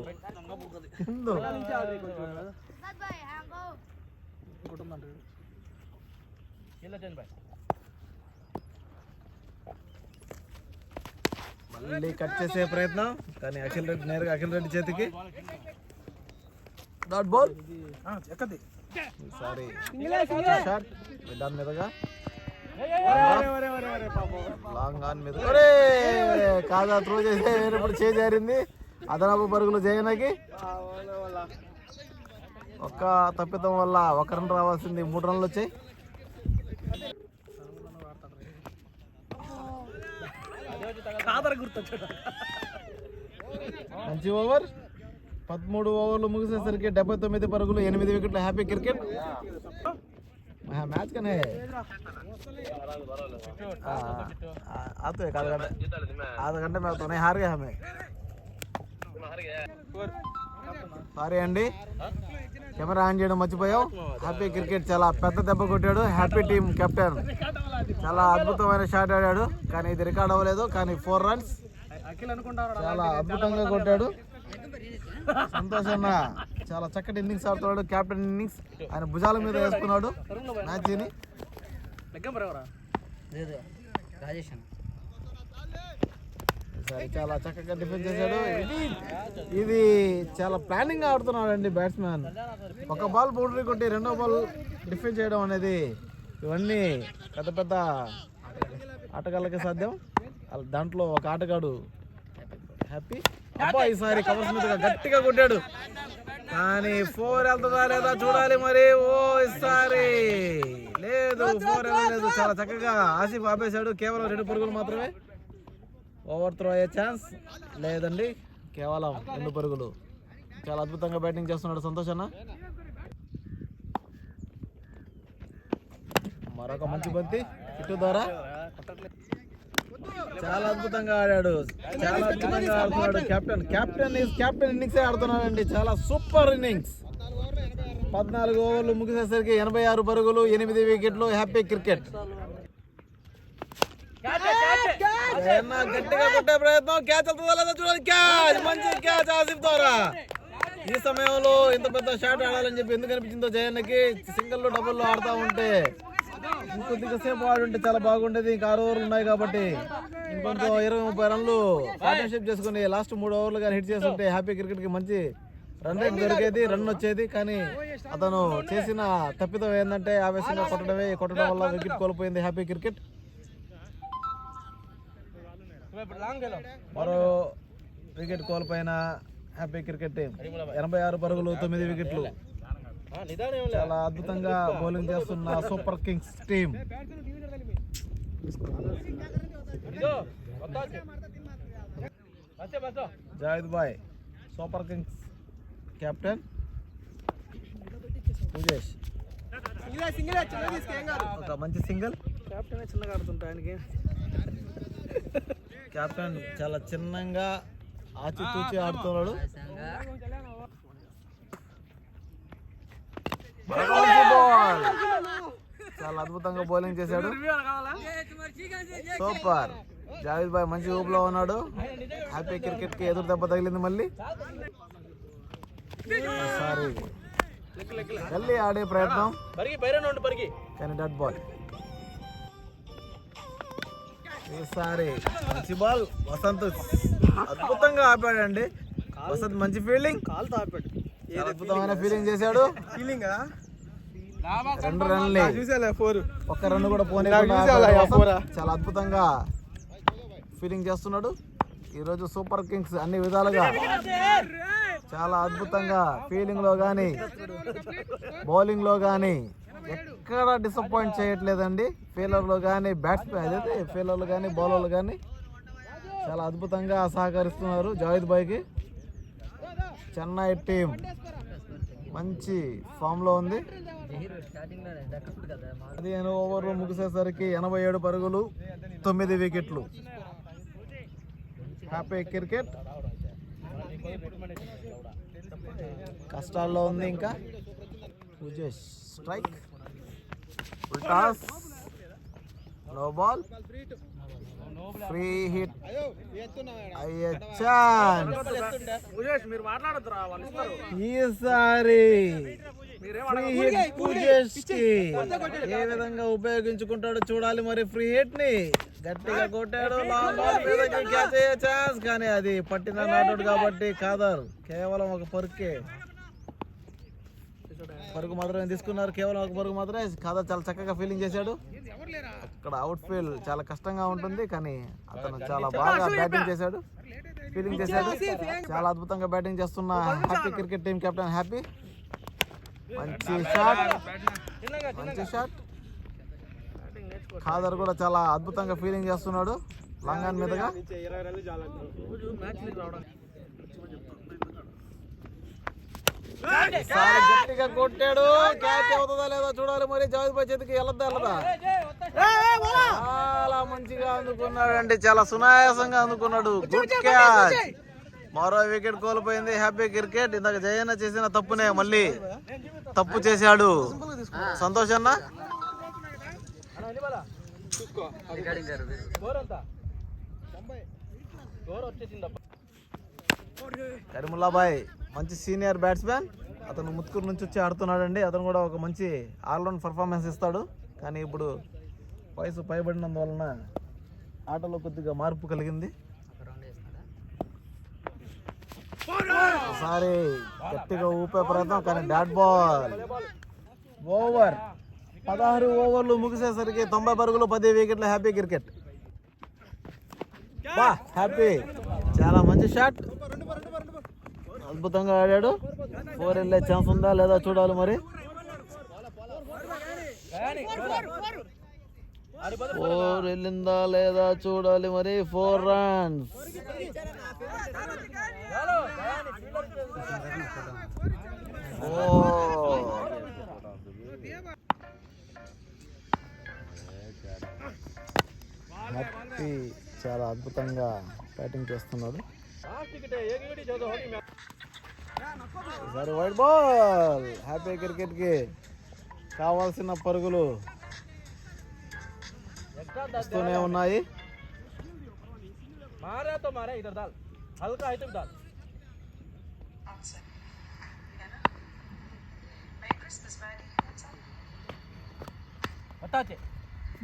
మళ్ళీ కట్ చేసే ప్రయత్నం కానీ నేరుగా అఖిల్ రెడ్డి చేతికి. Dot ball. ఈసారి షాట్ దాని మీదగా లాంగ్ ఆన్ మీద కాదా త్రో చేసే వేరేప్పుడు చేజారింది. అదనపు పరుగులు జయనకి. ఒక్క తప్పితం వల్ల 1 రన్ రావాల్సింది 3 రన్లు వచ్చాయి. మంచి ఓవర్. 13 ఓవర్లు ముగిసేసరికి 79 పరుగులు, 8 వికెట్లు. Happy cricket. मैच का नहीं आते एक आधा घंटे में तो नहीं हार गए हमें సారీ అండి కెమెరా ఆన్ చేయడం మర్చిపోయావు హ్యాపీ క్రికెట్ చాలా పెద్ద దెబ్బ కొట్టాడు హ్యాపీ టీమ్ కెప్టెన్ చాలా అద్భుతమైన షాట్ ఆడాడు కానీ ఇది రికార్డ్ అవ్వలేదు కానీ 4 రన్స్ చాలా అద్భుతంగా కొట్టాడు సంతోష్ అన్న చాలా చక్కటి ఇన్నింగ్స్ ఆడుతున్నాడు కెప్టెన్ ఇన్నింగ్స్ ఆయన భుజాల మీద వేసుకున్నాడు మ్యాచ్ని చాలా చక్కగా డిఫెన్స్ చేశాడు ఇది చాలా ప్లానింగ్ గా ఆడుతున్నాడు అండి బ్యాట్స్మెన్ ఒక బాల్ బౌండరీ కొట్టి రెండో బాల్ డిఫెన్స్ చేయడం అనేది ఇవన్నీ పెద్ద పెద్ద ఆటగాళ్ళకి సాధ్యం దాంట్లో ఒక ఆటగాడు హ్యాపీ అబ్బా ఈసారి కవర్స్ మీద గట్టిగా కొట్టాడు కానీ 4 వెళ్తుందా లేదా చూడాలి మరి ఓ ఈసారి లేదు 4 వెళ్ళలేదు చాలా చక్కగా ఆసిఫ్ ఆపేశాడు కేవలం 2 పరుగులు మాత్రమే ఓవర్ త్రో అయ్యే ఛాన్స్ లేదండి కేవలం 2 పరుగులు చాలా అద్భుతంగా బ్యాటింగ్ చేస్తున్నాడు సంతోష్ అన్న మరొక మంచి బంతి ఇటు ద్వారా చాలా అద్భుతంగా ఆడాడు చాలా అద్భుతంగా ఆడుతున్నాడు కెప్టెన్ ఇన్నింగ్సే ఆడుతున్నాడండి చాలా సూపర్ ఇన్నింగ్స్ 14 ఓవర్లు ముగిసేసరికి 86 పరుగులు 8 వికెట్లు హ్యాపీ క్రికెట్ గట్టిగా కొట్టే ప్రయత్నం క్యాచ్ అవుతుందా లేదా చూడాలి క్యాచ్ మంచి క్యాచ్ ఆసిఫ్ ద్వారా ఈ సమయంలో ఇంత పెద్ద షాట్ ఆడాలని చెప్పి ఎందుకు అనిపించిందో జయన్నకి సింగిల్ డబుల్ ఆడుతూ ఉంటే ఇంకొద్దిగా సేపు ఆడుంటే చాలా బాగుండేది ఇంకా 6 ఓవర్లు ఉన్నాయి కాబట్టి ఇంకొంచెం 20-30 రన్లు పార్ట్నర్షిప్ చేసుకుని లాస్ట్ 3 ఓవర్లు కానీ హిట్ చేస్తుంటే హ్యాపీ క్రికెట్ కి మంచి రన్ రేట్ దొరికేది రన్ వచ్చేది కానీ అతను చేసిన తప్పిదం ఏంటంటే ఆవేశంగా కొట్టడం వల్ల వికెట్ కోల్పోయింది హ్యాపీ క్రికెట్ మరో వికెట్ కోల్పోయిన హ్యాపీ క్రికెట్ టీం 86 పరుగులు 9 వికెట్లు చాలా అద్భుతంగా బౌలింగ్ చేస్తున్న సూపర్ కింగ్స్ టీం జావేద్ బాయ్ సూపర్ కింగ్స్ కెప్టెన్ పూజేష్ ఒక మంచి సింగిల్ కెప్టెన్ చిన్నగా ఆడుతుంటా ఆయనకి కెప్టెన్ చాలా చిన్నగా ఆచితూచి ఆడుతున్నాడు చాలా అద్భుతంగా బౌలింగ్ చేశాడు సూపర్ జావేద్ బాయ్ మంచి ఊపులో ఉన్నాడు హ్యాపీ క్రికెట్ కి ఎదురు దెబ్బ తగిలింది మళ్ళీ సారీ మళ్ళీ ఆడే ప్రయత్నం కానీ డట్ బాల్ ఈసారి మంచి బాల్ వసంత్ అద్భుతంగా ఆపాడండి వసంత్ మంచి ఫీల్డింగ్ కాల్తో ఆపాడు అద్భుతమైన ఫీలింగ్ చేశాడు 2 రన్లే 1 రన్ కూడా పోనీ చాలా అద్భుతంగా ఫీలింగ్ చేస్తున్నాడు ఈరోజు సూపర్ కింగ్స్ అన్ని విధాలుగా చాలా అద్భుతంగా ఫీలింగ్ లో కానీ బౌలింగ్ లో కానీ ఎక్కడ డిసప్పాయింట్ చేయట్లేదండి ఫీల్డర్లో కానీ బ్యాట్స్మెన్ అదైతే ఫీల్డర్లు కానీ బౌలర్లు కానీ చాలా అద్భుతంగా సహకరిస్తున్నారు జావేద్ బాయ్కి చెన్నై టీం మంచి ఫామ్లో ఉంది 15 ఓవర్లు ముగిసేసరికి 87 పరుగులు 9 వికెట్లు హ్యాపీ క్రికెట్ కష్టాల్లో ఉంది ఇంకా Pujesh strike toss no ball free hit అయ్యే ఛాన్స్ ఈసారి ఫ్రీ హిట్ పూజేష్ కి ఏ విధంగా ఉపయోగించుకుంటాడో చూడాలి మరి ఫ్రీ హిట్ ని గట్టిగా కొట్టాడు లాంగ్ బాల్ మీదకి క్యాచ్ అయ్యే ఛాన్స్ కానీ అది పట్టిన నాట్అవుట్ కాబట్టి కాదర్ కేవలం ఒక పరుగు మాత్రమే తీసుకున్నారు కేవలం ఒక పరుగు మాత్రమే కాదర్ చాలా చక్కగా ఫీలింగ్ చేశాడు అక్కడ అవుట్ ఫీల్డ్ చాలా కష్టంగా ఉంటుంది కానీ అతను చాలా బాగా బ్యాటింగ్ చేశాడు ఫీలింగ్ చేశాడు చాలా అద్భుతంగా బ్యాటింగ్ చేస్తున్న happy cricket team captain happy మంచి షాట్ ఖాదర్ కూడా చాలా అద్భుతంగా ఫీలింగ్ చేస్తున్నాడు లంగాన్ మీదుగా ఈసారి గట్టిగా కొట్టాడు. క్యాచ్ అవుతుందా లేదా చూడాలి మరి. జావేద్ భాయ్ చేతికి వెళ్ళదా? చాలా మంచిగా అందుకున్నాడు, చాలా సునాయాసంగా అందుకున్నాడు. Good catch. మరో వికెట్ కోల్పోయింది హ్యాపీ క్రికెట్. ఇందాక జయన్న చేసిన తప్పునే మళ్ళీ తప్పు చేశాడు. సంతోష్ అన్న కరీముల్లాబాయ్ మంచి సీనియర్ బ్యాట్స్మెన్. అతను ముత్కూరు నుంచి వచ్చి ఆడుతున్నాడండి. అతను కూడా ఒక మంచి ఆల్రౌండ్ పర్ఫార్మెన్స్ ఇస్తాడు. కానీ ఇప్పుడు వయసు పైబడినందువలన ఆటలో కొద్దిగా మార్పు కలిగింది. ఒకసారి గట్టిగా ఊపే ప్రయత్నం, కానీ డాట్ బాల్. ఓవర్ 16 ఓవర్లు ముగిసేసరికి 90 పరుగులు 10 వికెట్లు హ్యాపీ క్రికెట్. బా హ్యాపీ, చాలా మంచి షాట్, అద్భుతంగా ఆడాడు. 4 వెళ్ళే ఛాన్స్ ఉందా లేదా చూడాలి మరి. 4 వెళ్ళిందా లేదా చూడాలి మరి. 4 రన్స్. హ్యాపీ చాలా అద్భుతంగా బ్యాటింగ్ చేస్తున్నాడు. ఈసారి వైట్ బాల్. హ్యాపీ క్రికెట్కి కావాల్సిన పరుగులు వస్తూనే ఉన్నాయి.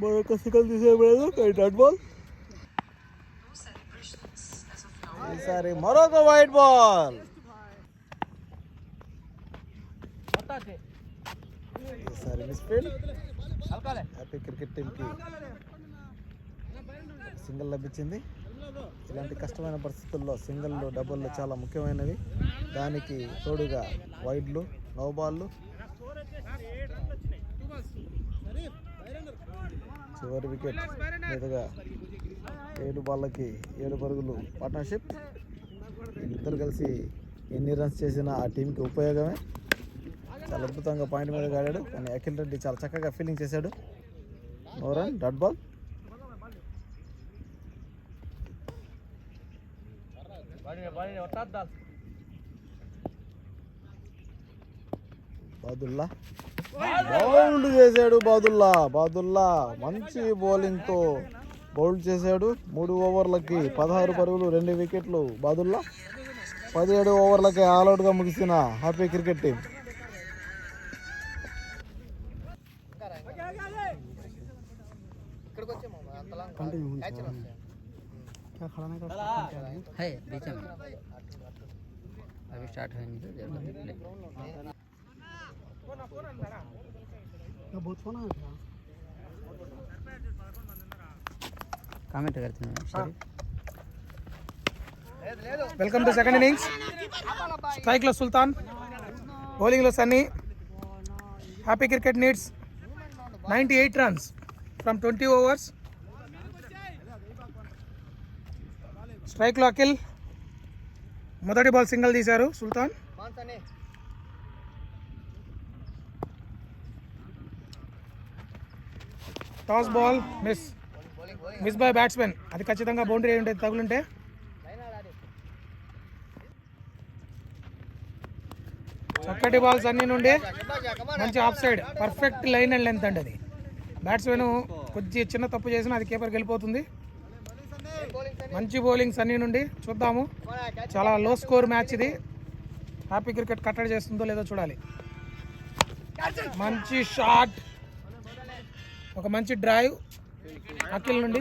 మరొక సికల్ తీసేయలేదు. Dot ball. ఈసారి మరొక వైట్ బాల్. ఈసారి మిస్ఫీల్డ్. హ్యాపీ క్రికెట్ టీంకి సింగిల్ లభించింది. ఇలాంటి కష్టమైన పరిస్థితుల్లో సింగిళ్ళు డబుళ్ళు చాలా ముఖ్యమైనవి. దానికి తోడుగా వైడ్లు, నో బాళ్ళు. చివరి వికెట్ మీదుగా 7 బాళ్ళకి 7 పరుగులు పార్ట్నర్షిప్. ఇద్దరు కలిసి ఎన్ని రన్స్ చేసినా ఆ టీంకి ఉపయోగమే. చాలా అద్భుతంగా పాయింట్ మీద ఆడాడు. కానీ అఖిల్ రెడ్డి చాలా చక్కగా ఫీల్డింగ్ చేశాడు. No run, dot ball. Badulla bowled చేశాడు. బాదుల్లా మంచి బౌలింగ్తో బౌల్డ్ చేశాడు. 3 ఓవర్లకి 16 పరుగులు 2 వికెట్లు. బాదుల్లా 17 ఓవర్లకి ఆల్అౌట్గా ముగిసిన హ్యాపీ క్రికెట్ టీం. अभी स्टार्ट है नहीं కామెంట్ करते వెల్కమ్ టు సెకండ్ ఇన్నింగ్స్. స్ట్రైక్లో సుల్తాన్, బౌలింగ్లో Sunny. Happy cricket needs 98 runs from 20 overs. స్ట్రైక్లో అఖిల్. మొదటి బాల్ సింగిల్ తీశారు Sultan. Toss ball miss by batsmen. అది ఖచ్చితంగా బౌండరీ అయి ఉండేది తగులుంటే. చక్కటి బాల్స్ అన్ని నుండి మంచి of side perfect line and length అండి. అది బ్యాట్స్మెన్ కొద్దిగా చిన్న తప్పు చేసినా అది కీపర్కి వెళ్ళిపోతుంది. మంచి బౌలింగ్స్ అన్ని నుండి చూద్దాము. చాలా లో స్కోర్ మ్యాచ్ ఇది. హ్యాపీ క్రికెట్ కట్టడి చేస్తుందో లేదో చూడాలి. మంచి షాట్, ఒక మంచి డ్రైవ్ అఖిల్ నుండి.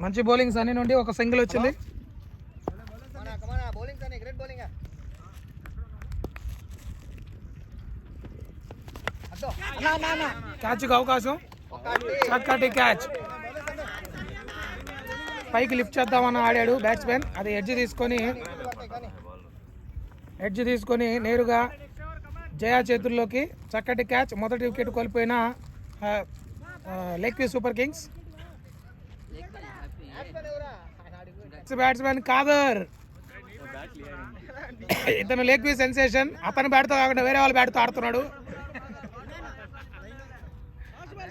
మంచి బౌలింగ్స్ అన్ని నుండి ఒక సింగిల్ వచ్చింది. క్యాచ్కి అవకాశం. చక్కటి క్యాచ్. పైకి లిఫ్ట్ చేద్దామని ఆడాడు బ్యాట్స్మెన్. అది ఎడ్జ్ తీసుకొని నేరుగా జయా చేతుల్లోకి. చక్కటి క్యాచ్. మొదటి వికెట్ కోల్పోయిన లెగ్ పీస్ సూపర్ కింగ్స్. బ్యాట్స్మెన్ కాదర్. ఇతను లేక్ వ్యూ సెన్సేషన్. అతను బ్యాట్తో కాకుండా వేరే వాళ్ళ బ్యాట్తో ఆడుతున్నాడు.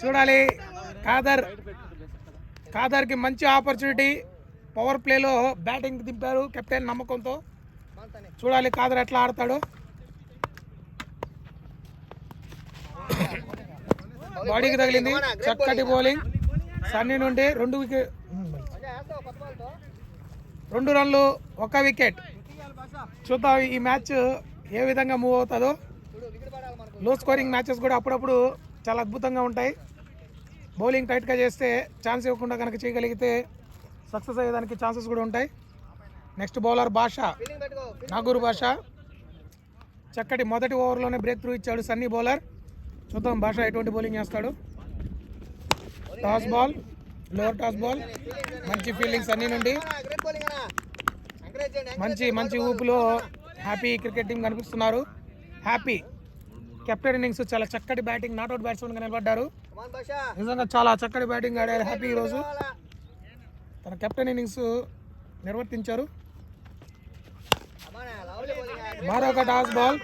చూడాలి. కాదర్కి మంచి ఆపర్చునిటీ. పవర్ ప్లేలో బ్యాటింగ్ దింపారు కెప్టెన్ నమ్మకంతో. చూడాలి కాదర్ ఎట్లా ఆడతాడు. బాడీకి తగిలింది. చక్కటి బౌలింగ్ సన్నీ నుండి. 2 రన్లు 1 వికెట్. చూద్దాం ఈ మ్యాచ్ ఏ విధంగా మూవ్ అవుతుందో. లో స్కోరింగ్ మ్యాచెస్ కూడా అప్పుడప్పుడు చాలా అద్భుతంగా ఉంటాయి. బౌలింగ్ టైట్గా చేస్తే ఛాన్స్ ఇవ్వకుండా కనుక చేయగలిగితే సక్సెస్ అయ్యేదానికి ఛాన్సెస్ కూడా ఉంటాయి. నెక్స్ట్ బౌలర్ భాష, నాగూరు భాష. చక్కటి మొదటి ఓవర్లోనే బ్రేక్ త్రూ ఇచ్చాడు సన్నీ బౌలర్. చూద్దాం భాష ఎటువంటి బౌలింగ్ చేస్తాడు. Toss ball, lower toss ball. మంచి ఫీల్డింగ్ సన్నీ నుండి. మంచి ఊపులో హ్యాపీ క్రికెట్ టీం కనిపిస్తున్నారు. హ్యాపీ కెప్టెన్ ఇన్నింగ్స్ చాలా చక్కటి బ్యాటింగ్. నాట్అవుట్ బ్యాట్స్మెన్గా నిలబడ్డారు. నిజంగా చాలా చక్కటి బ్యాటింగ్ ఆడారు హ్యాపీ ఈరోజు. తన కెప్టెన్ ఇన్నింగ్స్ నిర్వర్తించారు. మరొక టాస్ బాల్.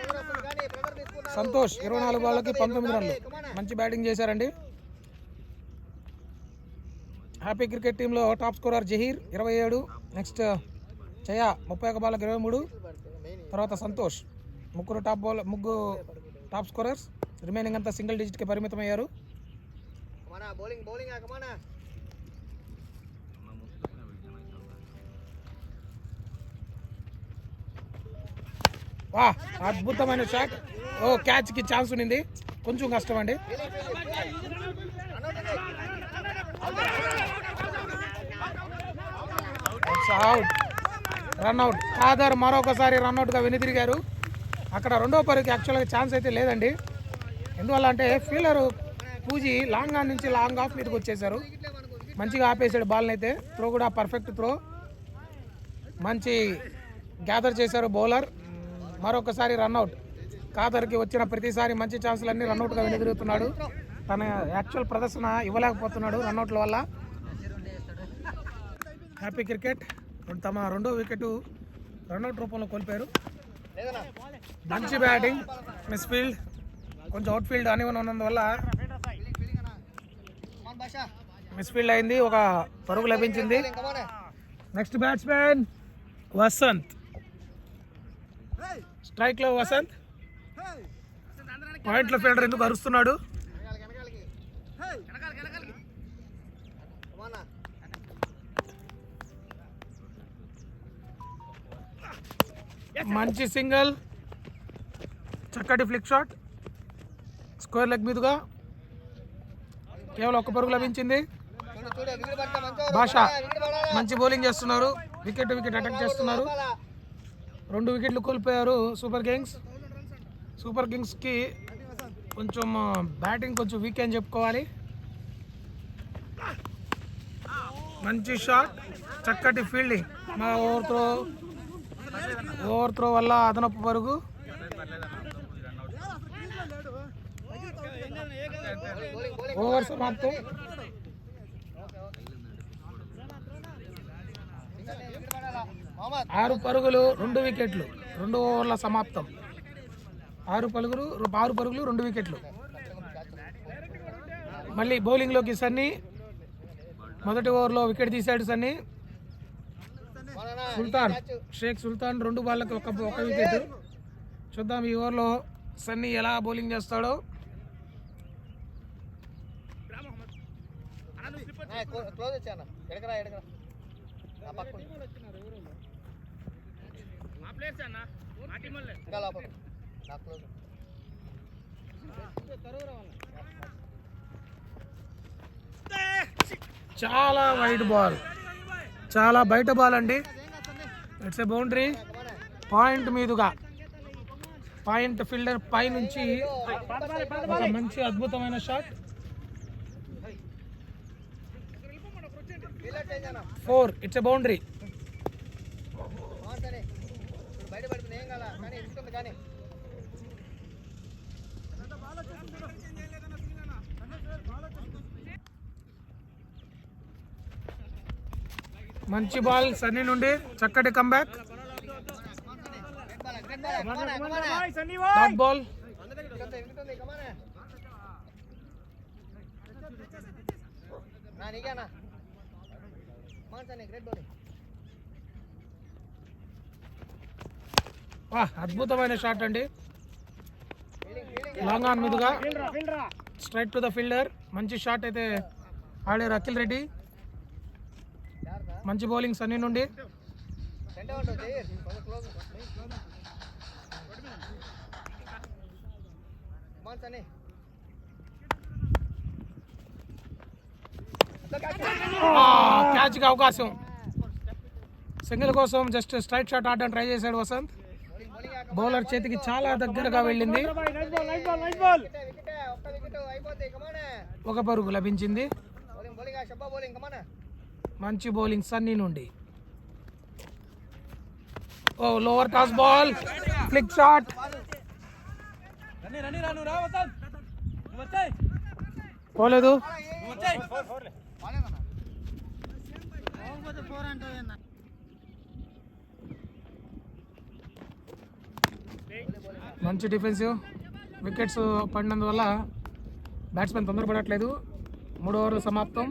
సంతోష్ 24 బాళ్ళకి 19 రన్లు. మంచి బ్యాటింగ్ చేశారండి. హ్యాపీ క్రికెట్ టీంలో top scorer Zaheer 27. Next Jaya 31 బాళ్ళకి 23. తర్వాత సంతోష్. ముగ్గురు టాప్ స్కోరర్స్. రిమైనింగ్ అంతా సింగిల్ డిజిట్కి పరిమితం అయ్యారు. వా అద్భుతమైన షాట్. ఓ క్యాచ్కి ఛాన్స్ ఉంది. కొంచెం కష్టం అండి. అవుట్. రన్అట్. కాదర్ మరొకసారి రన్అట్గా వెనుదిరిగారు. అక్కడ రెండో పరుకి యాక్చువల్గా ఛాన్స్ అయితే లేదండి. ఎందువల్ల అంటే ఫీల్డరు పూజి లాంగ్ ఆన్ నుంచి లాంగ్ ఆఫ్ మీదకి వచ్చేసారు. మంచిగా ఆపేసాడు బాల్ని అయితే. త్రో కూడా పర్ఫెక్ట్ త్రో. మంచి గ్యాదర్ చేశారు బౌలర్. మరొకసారి రన్అట్. కాదర్కి వచ్చిన ప్రతిసారి మంచి ఛాన్సులన్నీ రన్అట్గా వెనుదిరుగుతున్నాడు. తన యాక్చువల్ ప్రదర్శన ఇవ్వలేకపోతున్నాడు రన్అట్ల వల్ల. హ్యాపీ క్రికెట్ తమ రెండో వికెట్ రన్అట్ రూపంలో కోల్పోయారు. మంచి బ్యాటింగ్. మిస్ ఫీల్డ్, కొంచెం అవుట్ ఫీల్డ్ అనివన్ ఉన్నందువల్ల మిస్ ఫీల్డ్ అయింది. ఒక పరుగు లభించింది. Next batsmen Vasanth. స్ట్రైక్లో వసంత్. పాయింట్లో ఫీల్డర్ ఎందుకు అరుస్తున్నాడు. మంచి సింగిల్. చక్కటి ఫ్లిక్ షాట్. స్క్వేర్ లెగ్ మీదుగా కేవలం 1 పరుగు లభించింది. భాష మంచి బౌలింగ్ చేస్తున్నారు. వికెట్ అటాక్ చేస్తున్నారు. 2 వికెట్లు కోల్పోయారు సూపర్ కింగ్స్కి. కొంచెం బ్యాటింగ్ కొంచెం వీక్ అని చెప్పుకోవాలి. మంచి షాట్. చక్కటి ఫీల్డింగ్. మా ఓవర్ త్రో వల్ల అదనపు పరుగు. ఓవర్ సమాప్తం. ఆరు పరుగులు 2 వికెట్లు. 2 ఓవర్ల సమాప్తం. 6 పరుగులు 2 వికెట్లు. మళ్ళీ బౌలింగ్లోకి సన్నీ. మొదటి ఓవర్లో వికెట్ తీశాడు సన్నీ. షేక్ సుల్తాన్ 2 బాళ్ళకి 1 వికెట్. చూద్దాం ఈ ఓవర్లో సన్నీ ఎలా బౌలింగ్ చేస్తాడో. చాలా వైడ్ బాల్. చాలా బయట బాల్ అండి. It's a boundary. పాయింట్ మీదుగా పాయింట్ ఫీల్డర్ పై నుంచి ఒక మంచి అద్భుతమైన షాట్. 4. It's a boundary. మంచి బాల్ సన్నీ నుండి చక్కటి కంబ్యాక్. Dot ball. అద్భుతమైన షాట్ అండి. లాంగ్ ఆన్ మీదుగా స్ట్రైట్ టు ద ఫీల్డర్. మంచి షాట్ అయితే ఆడారు అఖిల్ రెడ్డి. మంచి బౌలింగ్ సన్నీ నుండి. క్యాచ్కి అవకాశం. సింగిల్ కోసం జస్ట్ స్ట్రైట్ షాట్ ఆడడానికి ట్రై చేశాడు వసంత్. బౌలర్ చేతికి చాలా దగ్గరగా వెళ్ళింది. ఒక పరుగు లభించింది. మంచి బౌలింగ్ సన్నీ నుండి. ఓ lower toss ball, flick shot. పోలేదు. మంచి డిఫెన్సివ్. వికెట్స్ పడినందువల్ల బ్యాట్స్మెన్ తొందరపడట్లేదు. 3 ఓవర్లు సమాప్తం.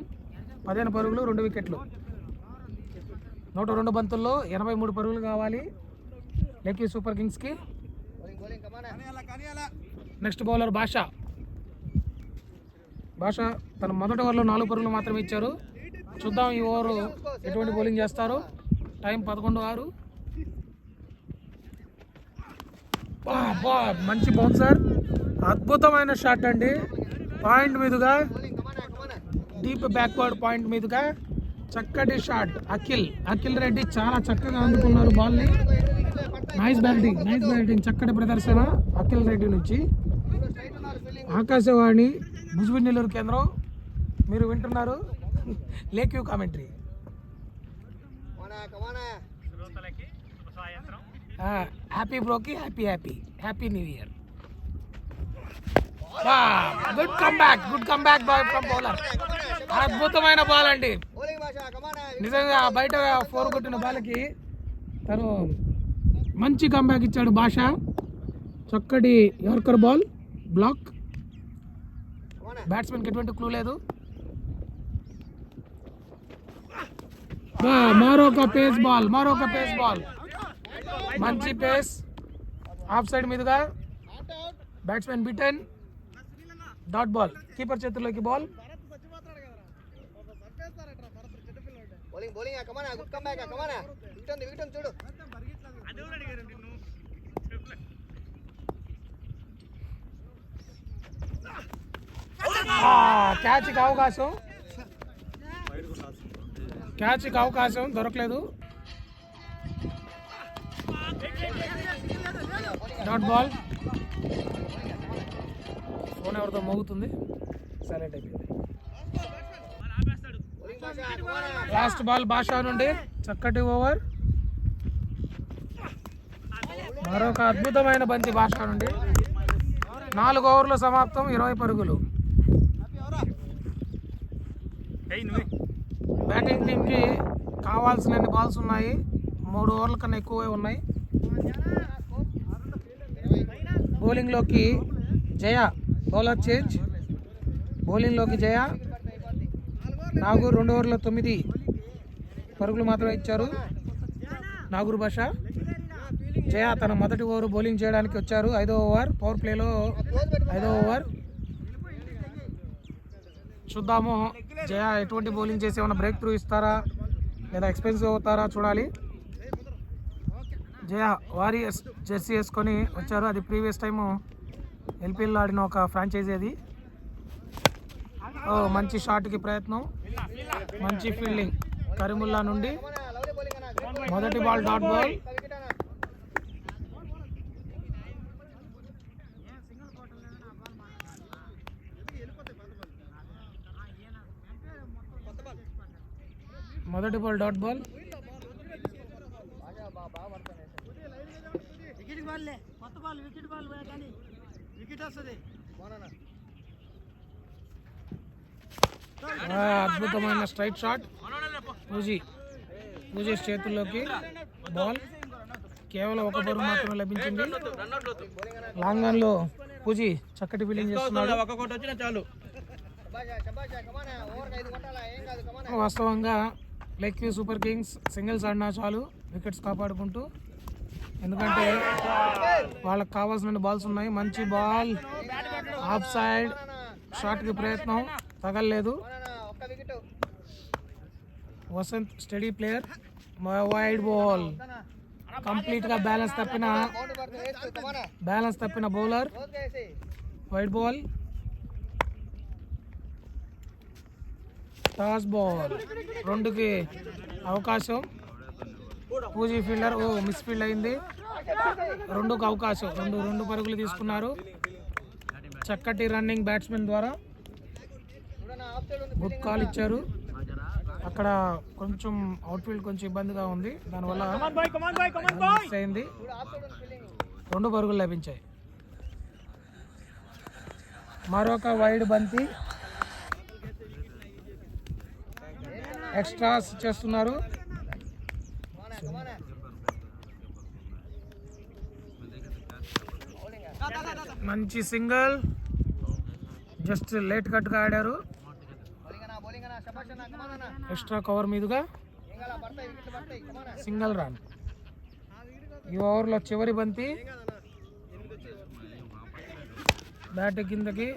15 పరుగులు, 2 వికెట్లు. 102 బంతుల్లో 83 పరుగులు కావాలి లక్కీ సూపర్ కింగ్స్కి. నెక్స్ట్ బౌలర్ భాష. తన మొదటి ఓవర్లో 4 పరుగులు మాత్రమే ఇచ్చారు. చూద్దాం ఈ ఓవర్ ఎటువంటి బౌలింగ్ చేస్తారు. టైం 11:06. మంచి బౌన్సర్. అద్భుతమైన షాట్ అండి. పాయింట్ మీదుగా, డీప్ బ్యాక్వర్డ్ పాయింట్ మీదుగా చక్కటి షాట్. అఖిల్ రెడ్డి చాలా చక్కగా అందుకున్నారు బాల్ని. Nice batting. చక్కటి ప్రదర్శన అఖిల్ రెడ్డి నుంచి. ఆకాశవాణి భుజ్బిన్నెలూరు కేంద్రం మీరు వింటున్నారు లేక్యూ కామెంటరీ. హ్యాపీ బ్రోకి happy new year. Good comeback boy from bowler. అద్భుతమైన బాల్ అండి. నిజంగా బయట 4 కొట్టిన బాల్కి తను మంచి కంబ్యాక్ ఇచ్చాడు భాష. చక్కటి యార్కర్ బాల్, బ్లాక్. బ్యాట్స్మెన్కి ఎటువంటి క్లూ లేదు. మరొక పేస్ బాల్. మంచి పేస్. ఆఫ్ సైడ్ మీదుగా batsmen bitten. Dot ball. Keeper చేతుల్లోకి బాల్. క్యాచ్కి అవకాశం దొరకలేదు. Dot ball. ఫోన్ ఎవరితో మోగుతుంది, సైలెంట్ అయిపోయింది. లాస్ట్ బాల్ భాష నుండి. చక్కటి ఓవర్. మరొక అద్భుతమైన బంతి భాష నుండి. 4 ఓవర్లు సమాప్తం. 20 పరుగులు. బ్యాటింగ్ టీంకి కావాల్సిన బాల్స్ ఉన్నాయి. 3 ఓవర్ల కన్నా ఎక్కువే ఉన్నాయి. బౌలింగ్లోకి జయ. Bowler change. బౌలింగ్లోకి జయ. నాగూర్ 2 ఓవర్లో 9 పరుగులు మాత్రమే ఇచ్చారు. నాగూర్ భాష. జయ తన మొదటి ఓవర్ బౌలింగ్ చేయడానికి వచ్చారు. 5వ ఓవర్ పవర్ ప్లేలో 5వ ఓవర్. చూద్దాము జయ ఎటువంటి బౌలింగ్ చేసి ఏమైనా బ్రేక్ త్రూ ఇస్తారా లేదా ఎక్స్పెన్సివ్ అవుతారా చూడాలి. జయ వారియర్స్ జెర్సీ వేసుకొని వచ్చారు. అది ప్రీవియస్ టైము ఎల్పీఎల్లో ఆడిన ఒక ఫ్రాంచైజీ అది. మంచి షాట్కి ప్రయత్నం. మంచి ఫీల్డింగ్ కరీముల్లా నుండి. మొదటి ball dot ball. Dot ball. అద్భుతమైన స్ట్రైట్ షాట్. పూజీ పూజేష్ చేతుల్లోకి బాల్ కేవలం ఒక బరువు మాత్రమే లభించింది. లాంగ్ ఆన్ లో పూజీ చక్కటి ఫీల్డింగ్ చేస్తున్నాడు. వాస్తవంగా లెగ్ క్యూ సూపర్ కింగ్స్ సింగిల్స్ ఆడినా చాలు వికెట్స్ కాపాడుకుంటూ, ఎందుకంటే వాళ్ళకి కావాల్సిన బాల్స్ ఉన్నాయి. మంచి బాల్ ఆఫ్ సైడ్, షాట్కి ప్రయత్నం తగలలేదు. Vasanth steady player, wide ball కంప్లీట్గా బ్యాలెన్స్ తప్పిన bowler. Wide ball, toss ball, 2కి అవకాశం. పూజీ ఫీల్డర్ మిస్ ఫీల్డ్ అయింది. 2కు అవకాశం, రెండు పరుగులు తీసుకున్నారు. చక్కటి రన్నింగ్ బ్యాట్స్మెన్ ద్వారా గుడ్ కాల్ ఇచ్చారు. అక్కడ కొంచెం అవుట్ఫీల్డ్ కొంచెం ఇబ్బందిగా ఉంది, దానివల్ల మిస్ అయింది. 2 పరుగులు లభించాయి. మరొక వైడ్ బంతి, ఎక్స్ట్రాస్ చేస్తున్నారు. మంచి సింగిల్, జస్ట్ లేట్ కట్గా ఆడారు. ఎక్స్ట్రా కవర్ మీదుగా సింగిల్ రన్. ఈ ఓవర్లో చివరి బంతి, బ్యాట్ కిందకి.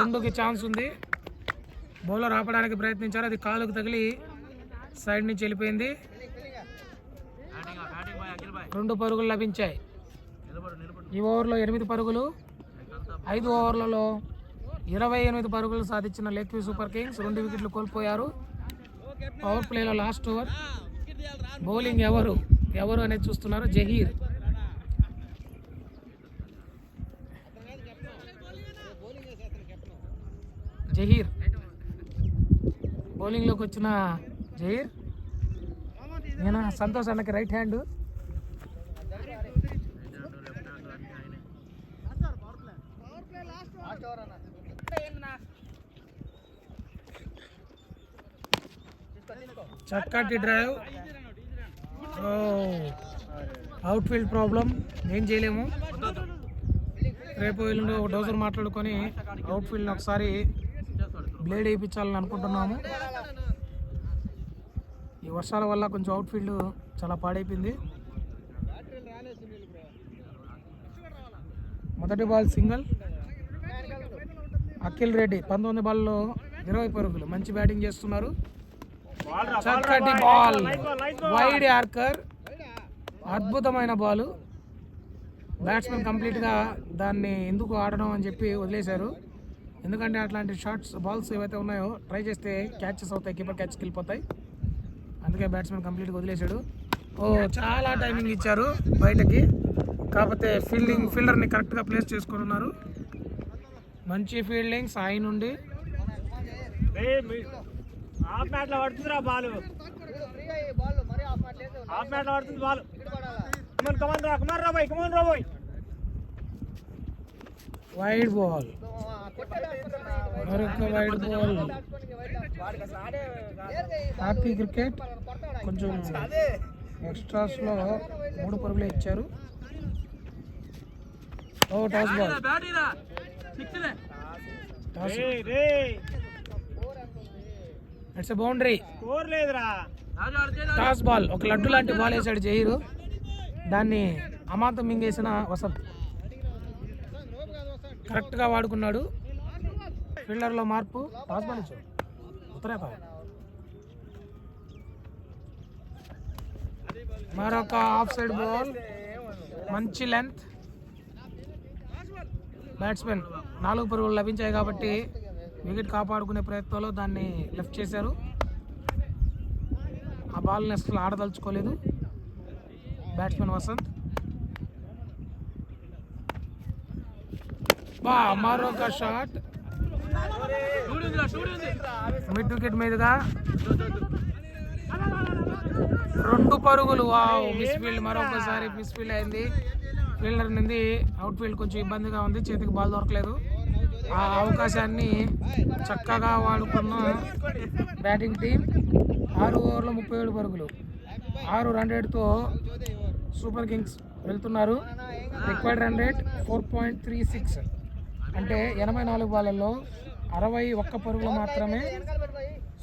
2కి ఛాన్స్ ఉంది. బౌలర్ ఆపడానికి ప్రయత్నించారు, అది కాలుకు తగిలి సైడ్ నుంచి వెళ్ళిపోయింది. 2 పరుగులు లభించాయి. ఈ ఓవర్లో 8 పరుగులు, 5 ఓవర్లలో 28 పరుగులు సాధించిన లెగ్ సూపర్ కింగ్స్ 2 వికెట్లు కోల్పోయారు. పవర్ ప్లేలో లాస్ట్ ఓవర్. బౌలింగ్ ఎవరు అనేది చూస్తున్నారు. జహీర్ బౌలింగ్లోకి వచ్చిన జహీర్. నేను సంతోష్ అన్నకి రైట్ హ్యాండ్. చక్కటి డ్రైవ్. అవుట్ ఫీల్డ్ ప్రాబ్లం, ఏం చేయలేము. రేపు ఎల్లుండి డోజర్ మాట్లాడుకొని అవుట్ ఫీల్డ్ ఒకసారి బ్లేడ్ వేయించాలని అనుకుంటున్నాము. ఈ వర్షాల వల్ల కొంచెం అవుట్ ఫీల్డ్ చాలా పాడైపోయింది. మొదటి బాల్ సింగిల్. అఖిల్ రెడ్డి 19 బాల్లో 20 పరుగులు, మంచి బ్యాటింగ్ చేస్తున్నారు. చక్కటి బాల్, వైడ్ యార్కర్, అద్భుతమైన బాల్. బ్యాట్స్మెన్ కంప్లీట్గా దాన్ని ఎందుకు ఆడడం అని చెప్పి వదిలేశారు. ఎందుకంటే అట్లాంటి షార్ట్స్ బాల్స్ ఏవైతే ఉన్నాయో ట్రై చేస్తే క్యాచెస్ అవుతాయి, కీపర్ క్యాచ్కి వెళ్ళిపోతాయి. అందుకే బ్యాట్స్మెన్ కంప్లీట్గా వదిలేశాడు. చాలా టైమింగ్ ఇచ్చారు బయటకి, కాకపోతే ఫీల్డర్ని కరెక్ట్గా ప్లేస్ చేసుకొని ఉన్నారు. మంచి ఫీల్డింగ్ సాయి నుండి. వైడ్ బాల్, మరొక వైడ్ బాల్. హ్యాపీ క్రికెట్ కొంచెం ఎక్స్ట్రాస్లో 3 పరుగులే ఇచ్చారు. Toss ball, it's boundary. Toss ball, ఒక లడ్డు లాంటి బాల్ వేసాడు జహీరు, దాన్ని అమాంతం మింగేసిన వసంత్ కరెక్ట్గా వాడుకున్నాడు. ఫీల్డర్లో మార్పు. టాస్ బాల్ ఇచ్చాడు ఉత్తరేప. మరొక ఆఫ్ సైడ్ బాల్, మంచి లెంత్. బ్యాట్స్మెన్ 4 పరుగులు లభించాయి కాబట్టి వికెట్ కాపాడుకునే ప్రయత్నంలో దాన్ని లెఫ్ట్ చేశారు. ఆ బాల్ని అసలు ఆడదలుచుకోలేదు బ్యాట్స్మెన్ వసంత్. మరొక షాట్ మిడ్ వికెట్ మీదుగా 2 పరుగులు. మిస్ ఫీల్డ్, మరొకసారి మిస్ ఫీల్డ్ అయింది. ఫీల్డర్ నుండి అవుట్ ఫీల్డ్ కొంచెం ఇబ్బందిగా ఉంది, చేతికి బాల్ దొరకలేదు. ఆ అవకాశాన్ని చక్కగా వాడుకున్న బ్యాటింగ్ టీం. 6 ఓవర్లో 37 పరుగులు, 6 రన్ రేట్తో సూపర్ కింగ్స్ వెళ్తున్నారు. రిక్వైర్డ్ రన్ రేట్ 4.36, అంటే 84 బాళ్ళల్లో 61 పరుగులు మాత్రమే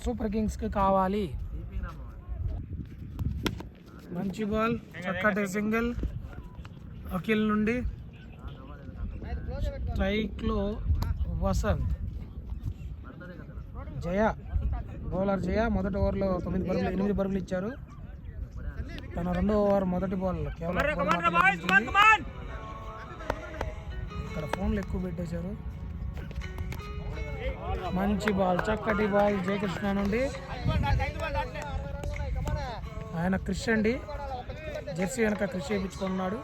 సూపర్ కింగ్స్కి కావాలి. మంచి బాల్, చక్కటి సింగిల్ అఖిల్ నుండి. స్ట్రైక్లో వసంత్. జయ, బౌలర్ జయ మొదటి ఓవర్లో 8 పరుగులు ఇచ్చారు. తన రెండో ఓవర్ మొదటి బాల్ కేవలం 1 బాల్ మాత్రమే లభించింది. ఇక్కడ ఫోన్లు ఎక్కువ పెట్టేశారు. మంచి బాల్, చక్కటి బాల్ జయకృష్ణ నుండి. ఆయన క్రిష్ అండి, జెర్సీ వెనక క్రిష్ చేయించుకున్నాడు.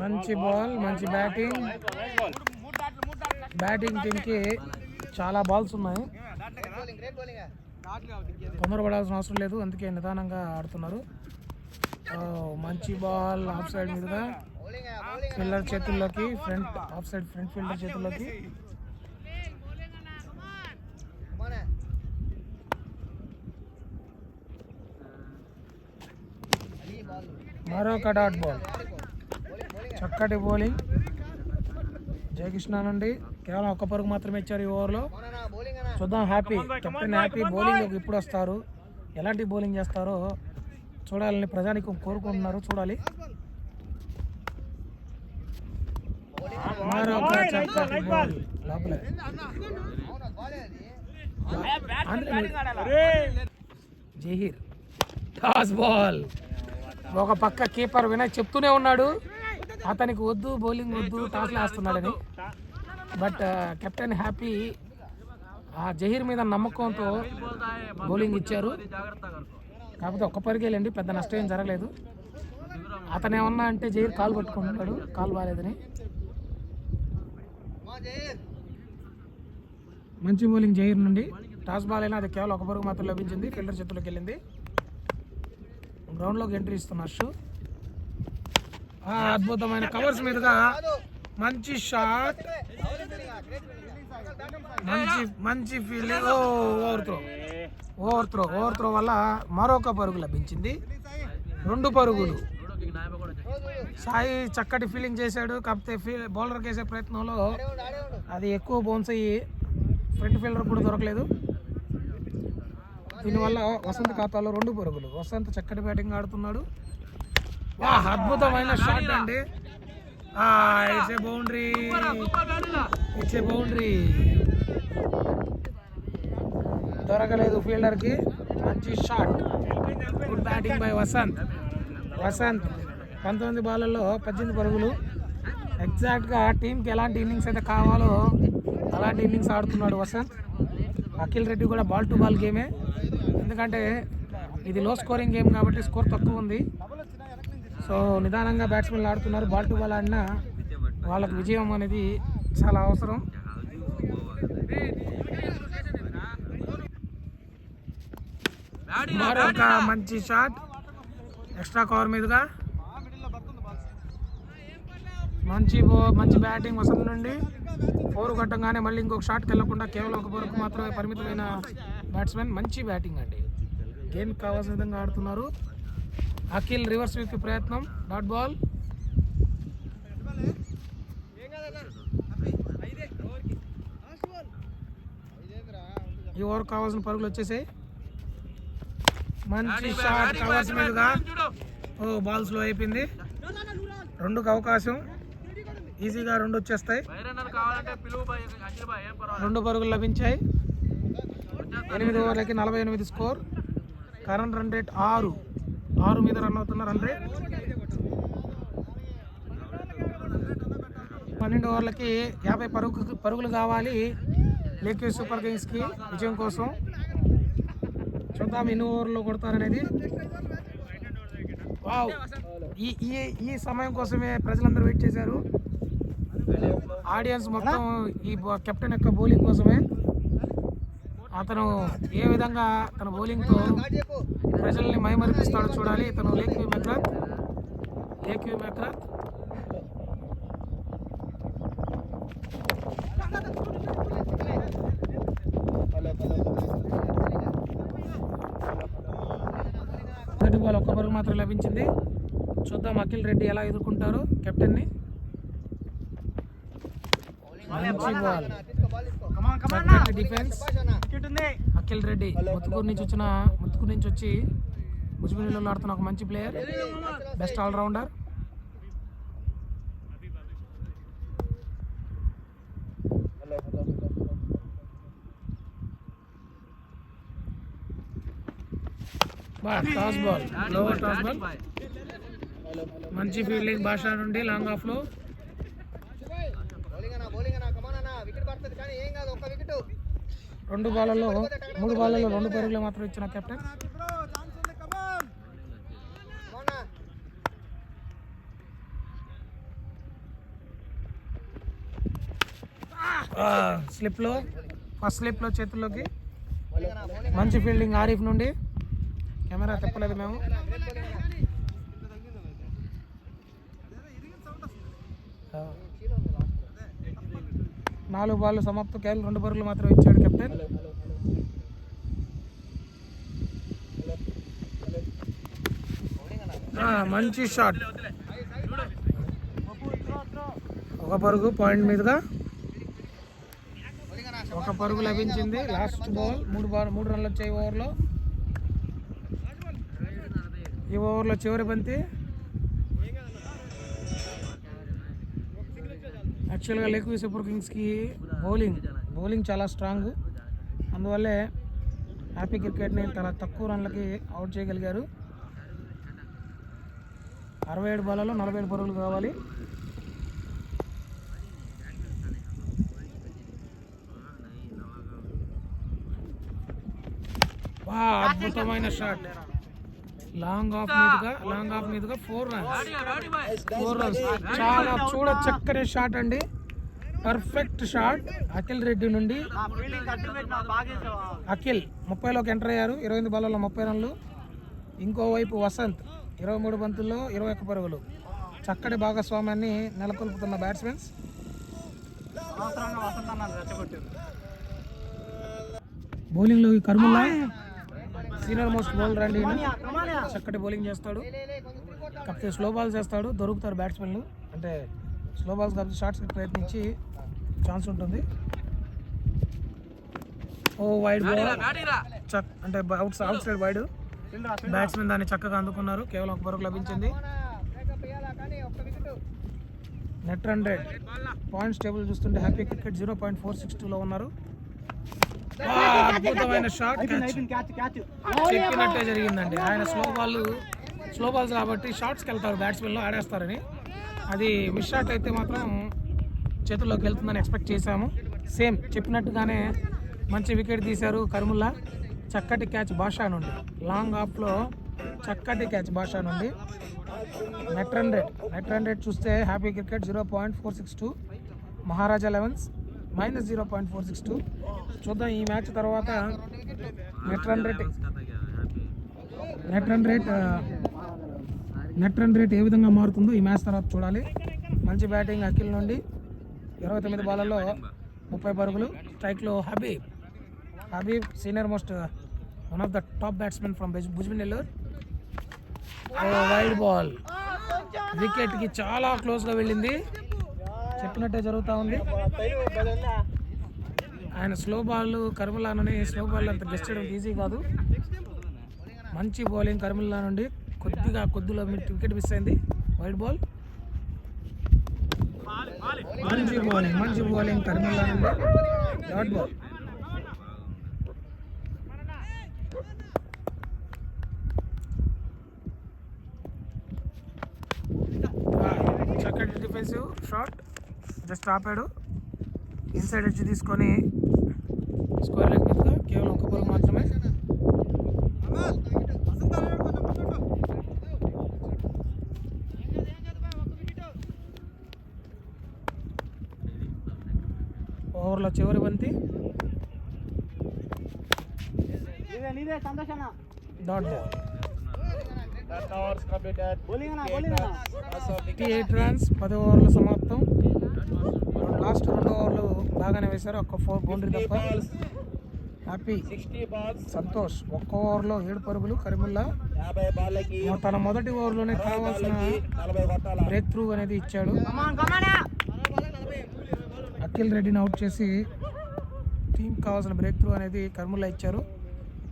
మంచి బాల్, మంచి బ్యాటింగ్ టీంకి చాలా బాల్స్ ఉన్నాయి. తొందరపడాల్సిన అవసరం లేదు, అందుకే నిదానంగా ఆడుతున్నారు. మంచి బాల్ ఆఫ్ సైడ్ మీదుగా ఫీల్డర్ చేతుల్లోకి, ఆఫ్ సైడ్ ఫ్రంట్ ఫీల్డర్ చేతుల్లోకి. మరొక డాట్ బాల్, చక్కటి బౌలింగ్ జయకృష్ణ నుండి. కేవలం 1 పరుగు మాత్రమే ఇచ్చారు ఈ ఓవర్లో. చూద్దాం, కెప్టెన్ హ్యాపీ బౌలింగ్ ఇప్పుడు వస్తారు, ఎలాంటి బౌలింగ్ చేస్తారో చూడాలని ప్రజానికం కోరుకుంటున్నారు. చూడాలి. మరొక చక్కటి బాల్ లోపలే. Zaheer toss ball. ఒక పక్క కీపర్ వినయ్ చెప్తూనే ఉన్నాడు అతనికి వద్దు బౌలింగ్ వద్దు, టాస్లు వేస్తున్నాడని. బట్ కెప్టెన్ హ్యాపీ ఆ జహీర్ మీద నమ్మకంతో బౌలింగ్ ఇచ్చారు. కాకపోతే 1 పరిగెళ్ళండి, పెద్ద నష్టం ఏం జరగలేదు. అతను ఏమన్నా అంటే జహీర్ కాలు పట్టుకుంటున్నాడు, కాలు బాగాలేదని. మంచి బౌలింగ్ జహీర్ నుండి. టాస్ బాల్ అయినా అది కేవలం 1 పరుగు మాత్రం లభించింది, ఫీల్డర్ చేతుల్లోకి వెళ్ళింది. గ్రౌండ్లోకి ఎంట్రీ ఇస్తున్న అర్షు. అద్భుతమైన కవర్స్ మీదుగా మంచి షాట్, మంచి ఫీల్డింగ్. ఓవర్ త్రో వల్ల మరొక పరుగు లభించింది. 2 పరుగులు. సాయి చక్కటి ఫీల్డింగ్ చేశాడు, కాకపోతే బౌలర్కి వేసే ప్రయత్నంలో అది ఎక్కువ బౌన్స్ అయ్యి ఫ్రంట్ ఫీల్డర్ కూడా దొరకలేదు. దీనివల్ల వసంత్ ఖాతాలో 2 పరుగులు. వసంత్ చక్కటి బ్యాటింగ్ ఆడుతున్నాడు. అద్భుతమైన షాట్ అండి. It's a boundary. దొరకలేదు ఫీల్డర్కి. మంచి shot, good batting by Vasant. 19 బాళ్ళల్లో 18 పరుగులు. ఎగ్జాక్ట్గా టీంకి ఎలాంటి ఇన్నింగ్స్ అయితే కావాలో అలాంటి ఇన్నింగ్స్ ఆడుతున్నాడు వసంత్. అఖిల్ రెడ్డి కూడా బాల్ టు బాల్ గేమే, ఎందుకంటే ఇది లో స్కోరింగ్ గేమ్ కాబట్టి స్కోర్ తక్కువ ఉంది. సో నిదానంగా బ్యాట్స్మెన్లు ఆడుతున్నారు. బాల్ టు బాల్ ఆడినా వాళ్ళకు విజయం అనేది చాలా అవసరం. మరొక మంచి షాట్, ఎక్స్ట్రా కవర్ మీదుగా. మంచి బ్యాటింగ్ వసంత్ నుండి. 4 కొట్టంగానే మళ్ళీ ఇంకొక షాట్కి వెళ్ళకుండా కేవలం 1 పరుగు మాత్రమే పరిమితమైన బ్యాట్స్మెన్. మంచి బ్యాటింగ్ అండి, గేమ్ కావాల్సిన విధంగా ఆడుతున్నారు. అఖిల్ రివర్స్ స్వీప్ ప్రయత్నం, డాట్ బాల్. ఈ ఓవర్ కావాల్సిన పరుగులు వచ్చేసాయి. మంచి షాట్ కవర్స్ మీదుగా. బాల్ స్లో అయిపోయింది. 2కి అవకాశం, ఈజీగా 2 వచ్చేస్తాయి. 2 పరుగులు లభించాయి. 8 ఓవర్లకి 48 స్కోర్. కరెంట్ రన్ రేట్ 6 మీద రన్ అవుతున్న రన్ రేట్. 12 ఓవర్లకి 50 పరుగులు కావాలి లేక్ సూపర్ కింగ్స్కి విజయం కోసం. చూద్దాం ఎన్ని ఓవర్లో కొడతారనేది. వావ్, ఈ సమయం కోసమే ప్రజలందరూ వెయిట్ చేశారు. ఆడియన్స్ మొత్తం ఈ కెప్టెన్ యొక్క బౌలింగ్ కోసమే. అతను ఏ విధంగా తన బౌలింగ్తో ప్రజల్ని మైమరిపిస్తాడో చూడాలి. ఇతను లేక్ మెక్రాత్. ఏక్యూ మెక్రాత్. మొదటి బాల్ ఒక్క పరుగు మాత్రం లభించింది. చూద్దాం అఖిల్ రెడ్డి ఎలా ఎదుర్కొంటారు కెప్టెన్ని. మంచి బాల్, చక్కటి డిఫెన్స్. అఖిల్ రెడ్డి ముత్తుకూరు నుంచి వచ్చి ముజ్మినిలో ఆడుతున్న ఒక మంచి player, best allrounder. Toss ball, lower toss ball. మంచి ఫీల్డింగ్ భాష నుండి లాంగ్ ఆఫ్ లో. రెండు బాళ్ళలో 3 బాళ్ళలో 2 పరుగులు మాత్రం ఇచ్చిన కెప్టెన్. ఫస్ట్ స్లిప్లో చేతుల్లోకి. మంచి ఫీల్డింగ్ ఆరిఫ్ నుండి. కెమెరా తిప్పలేదు మేము. నాలుగు బాళ్ళు సమాప్తం, కేవలం 2 పరుగులు మాత్రం ఇచ్చాడు కెప్టెన్. మంచి షాట్, ఒక పరుగు పాయింట్ మీదుగా 1 పరుగు లభించింది. లాస్ట్ బాల్ 3 రన్లు వచ్చాయి ఓవర్లో. ఈ ఓవర్లో చివరి బంతి. యాక్చువల్గా లెక్వీ సూపర్ కింగ్స్కి బౌలింగ్ చాలా స్ట్రాంగ్, అందువల్లే హ్యాపీ క్రికెట్ని చాలా తక్కువ రన్లకి అవుట్ చేయగలిగారు. 67 బాళ్ళలో 47 పరుగులు కావాలి. అద్భుతమైన షాట్, లాంగ్ ఆఫ్ మీదుగా 4 రన్స్. చాలా చక్కని షాట్ అండి, పర్ఫెక్ట్ షాట్ అఖిల్ రెడ్డి నుండి. అఖిల్ 30లోకి ఎంటర్ అయ్యారు, 28 బాళ్ళలో 30 రన్లు. ఇంకోవైపు వసంత్ 23 బంతుల్లో 21 పరుగులు. చక్కటి భాగస్వామ్యాన్ని నెలకొల్పుతున్న బ్యాట్స్మెన్స్. బౌలింగ్లో కర్ముల్లా సీనియర్ మోస్ట్ బౌలర్ అండి. చక్కటి బౌలింగ్ చేస్తాడు, కాకపోతే స్లో బాల్స్ వేస్తాడు, దొరుకుతారు బ్యాట్స్మెన్లు. అంటే స్లో బాల్స్ కాబట్టి షార్ట్స్కి ప్రయత్నించి ఛాన్స్ ఉంటుంది. వైడ్ బాల్, అంటే అవుట్ సైడ్ వైడ్. బ్యాట్స్మెన్ దాన్ని చక్కగా అందుకున్నారు, కేవలం 1 పరుగు లభించింది. Net run rate, points table చూస్తుంటే హ్యాపీ క్రికెట్ 0.462లో ఉన్నారు. అద్భుతమైన షాట్, చెప్పినట్టే జరిగిందండి. ఆయన స్లో బాల్స్ కాబట్టి షార్ట్స్కి వెళ్తారు బ్యాట్స్మెన్లో, ఆడేస్తారని. అది మిస్ షాట్ అయితే మాత్రం చేతుల్లోకి వెళ్తుందని ఎక్స్పెక్ట్ చేశాము. సేమ్ చెప్పినట్టుగానే మంచి వికెట్ తీశారు కర్ముల్లా. చక్కటి క్యాచ్ భాషా నుండి, లాంగ్ ఆఫ్లో చక్కటి క్యాచ్ భాషా నుండి. నెట్ రన్ రేట్ చూస్తే హ్యాపీ క్రికెట్ 0.462, మహారాజా లెవెన్స్ -0.462. చూద్దాం ఈ మ్యాచ్ తర్వాత నెట్ రన్ రేట్ ఏ విధంగా మారుతుందో ఈ మ్యాచ్ తర్వాత చూడాలి. మంచి బ్యాటింగ్ అఖిల్ నుండి, 29 బాళ్ళలో 30 పరుగులు. స్ట్రైక్లో Habib senior most one of the top batsmen from భుజ్మినెల్లూరు. వైడ్ బాల్ వికెట్కి చాలా క్లోజ్గా వెళ్ళింది, చెప్పినట్టే జరుగుతూ ఉంది. ఆయన స్లో బాల్ కర్ముల్లానని స్లో బాల్ అంత గెస్ట్ చేయడం ఈజీ కాదు. మంచి బౌలింగ్ కర్ముల్లా నుండి, కొద్దిలో వికెట్ మిస్ అయింది. వైడ్ బాల్, మంచి బౌలింగ్ కర్ముల్లా నుండి. డాట్ బాల్, చక్కటి డిఫెన్సివ్ షాట్, జస్ట్ ఆపాడు. ఇన్సైడ్ ఎడ్జ్ తీసుకొని స్క్వేర్ లెగ్ మీదుగా కేవలం 1 పరుగు మాత్రమే. ఓవర్లో చివరి బంతి, డాట్ బాల్. 58 రన్స్ 10 ఓవర్ల సమాప్తం. లాస్ట్ 2 ఓవర్లు బాగానే వేశారు, ఒక్క 4 బౌండరీ తప్ప. హ్యాపీ సంతోష్ 1 ఓవర్లో 7 పరుగులు. కరీముల్లా తన మొదటి ఓవర్లోనే కావాల్సిన బ్రేక్ త్రూ అనేది ఇచ్చాడు. అఖిల్ రెడ్డిని అవుట్ చేసి టీం కావాల్సిన బ్రేక్ త్రూ అనేది కరీముల్లా ఇచ్చారు.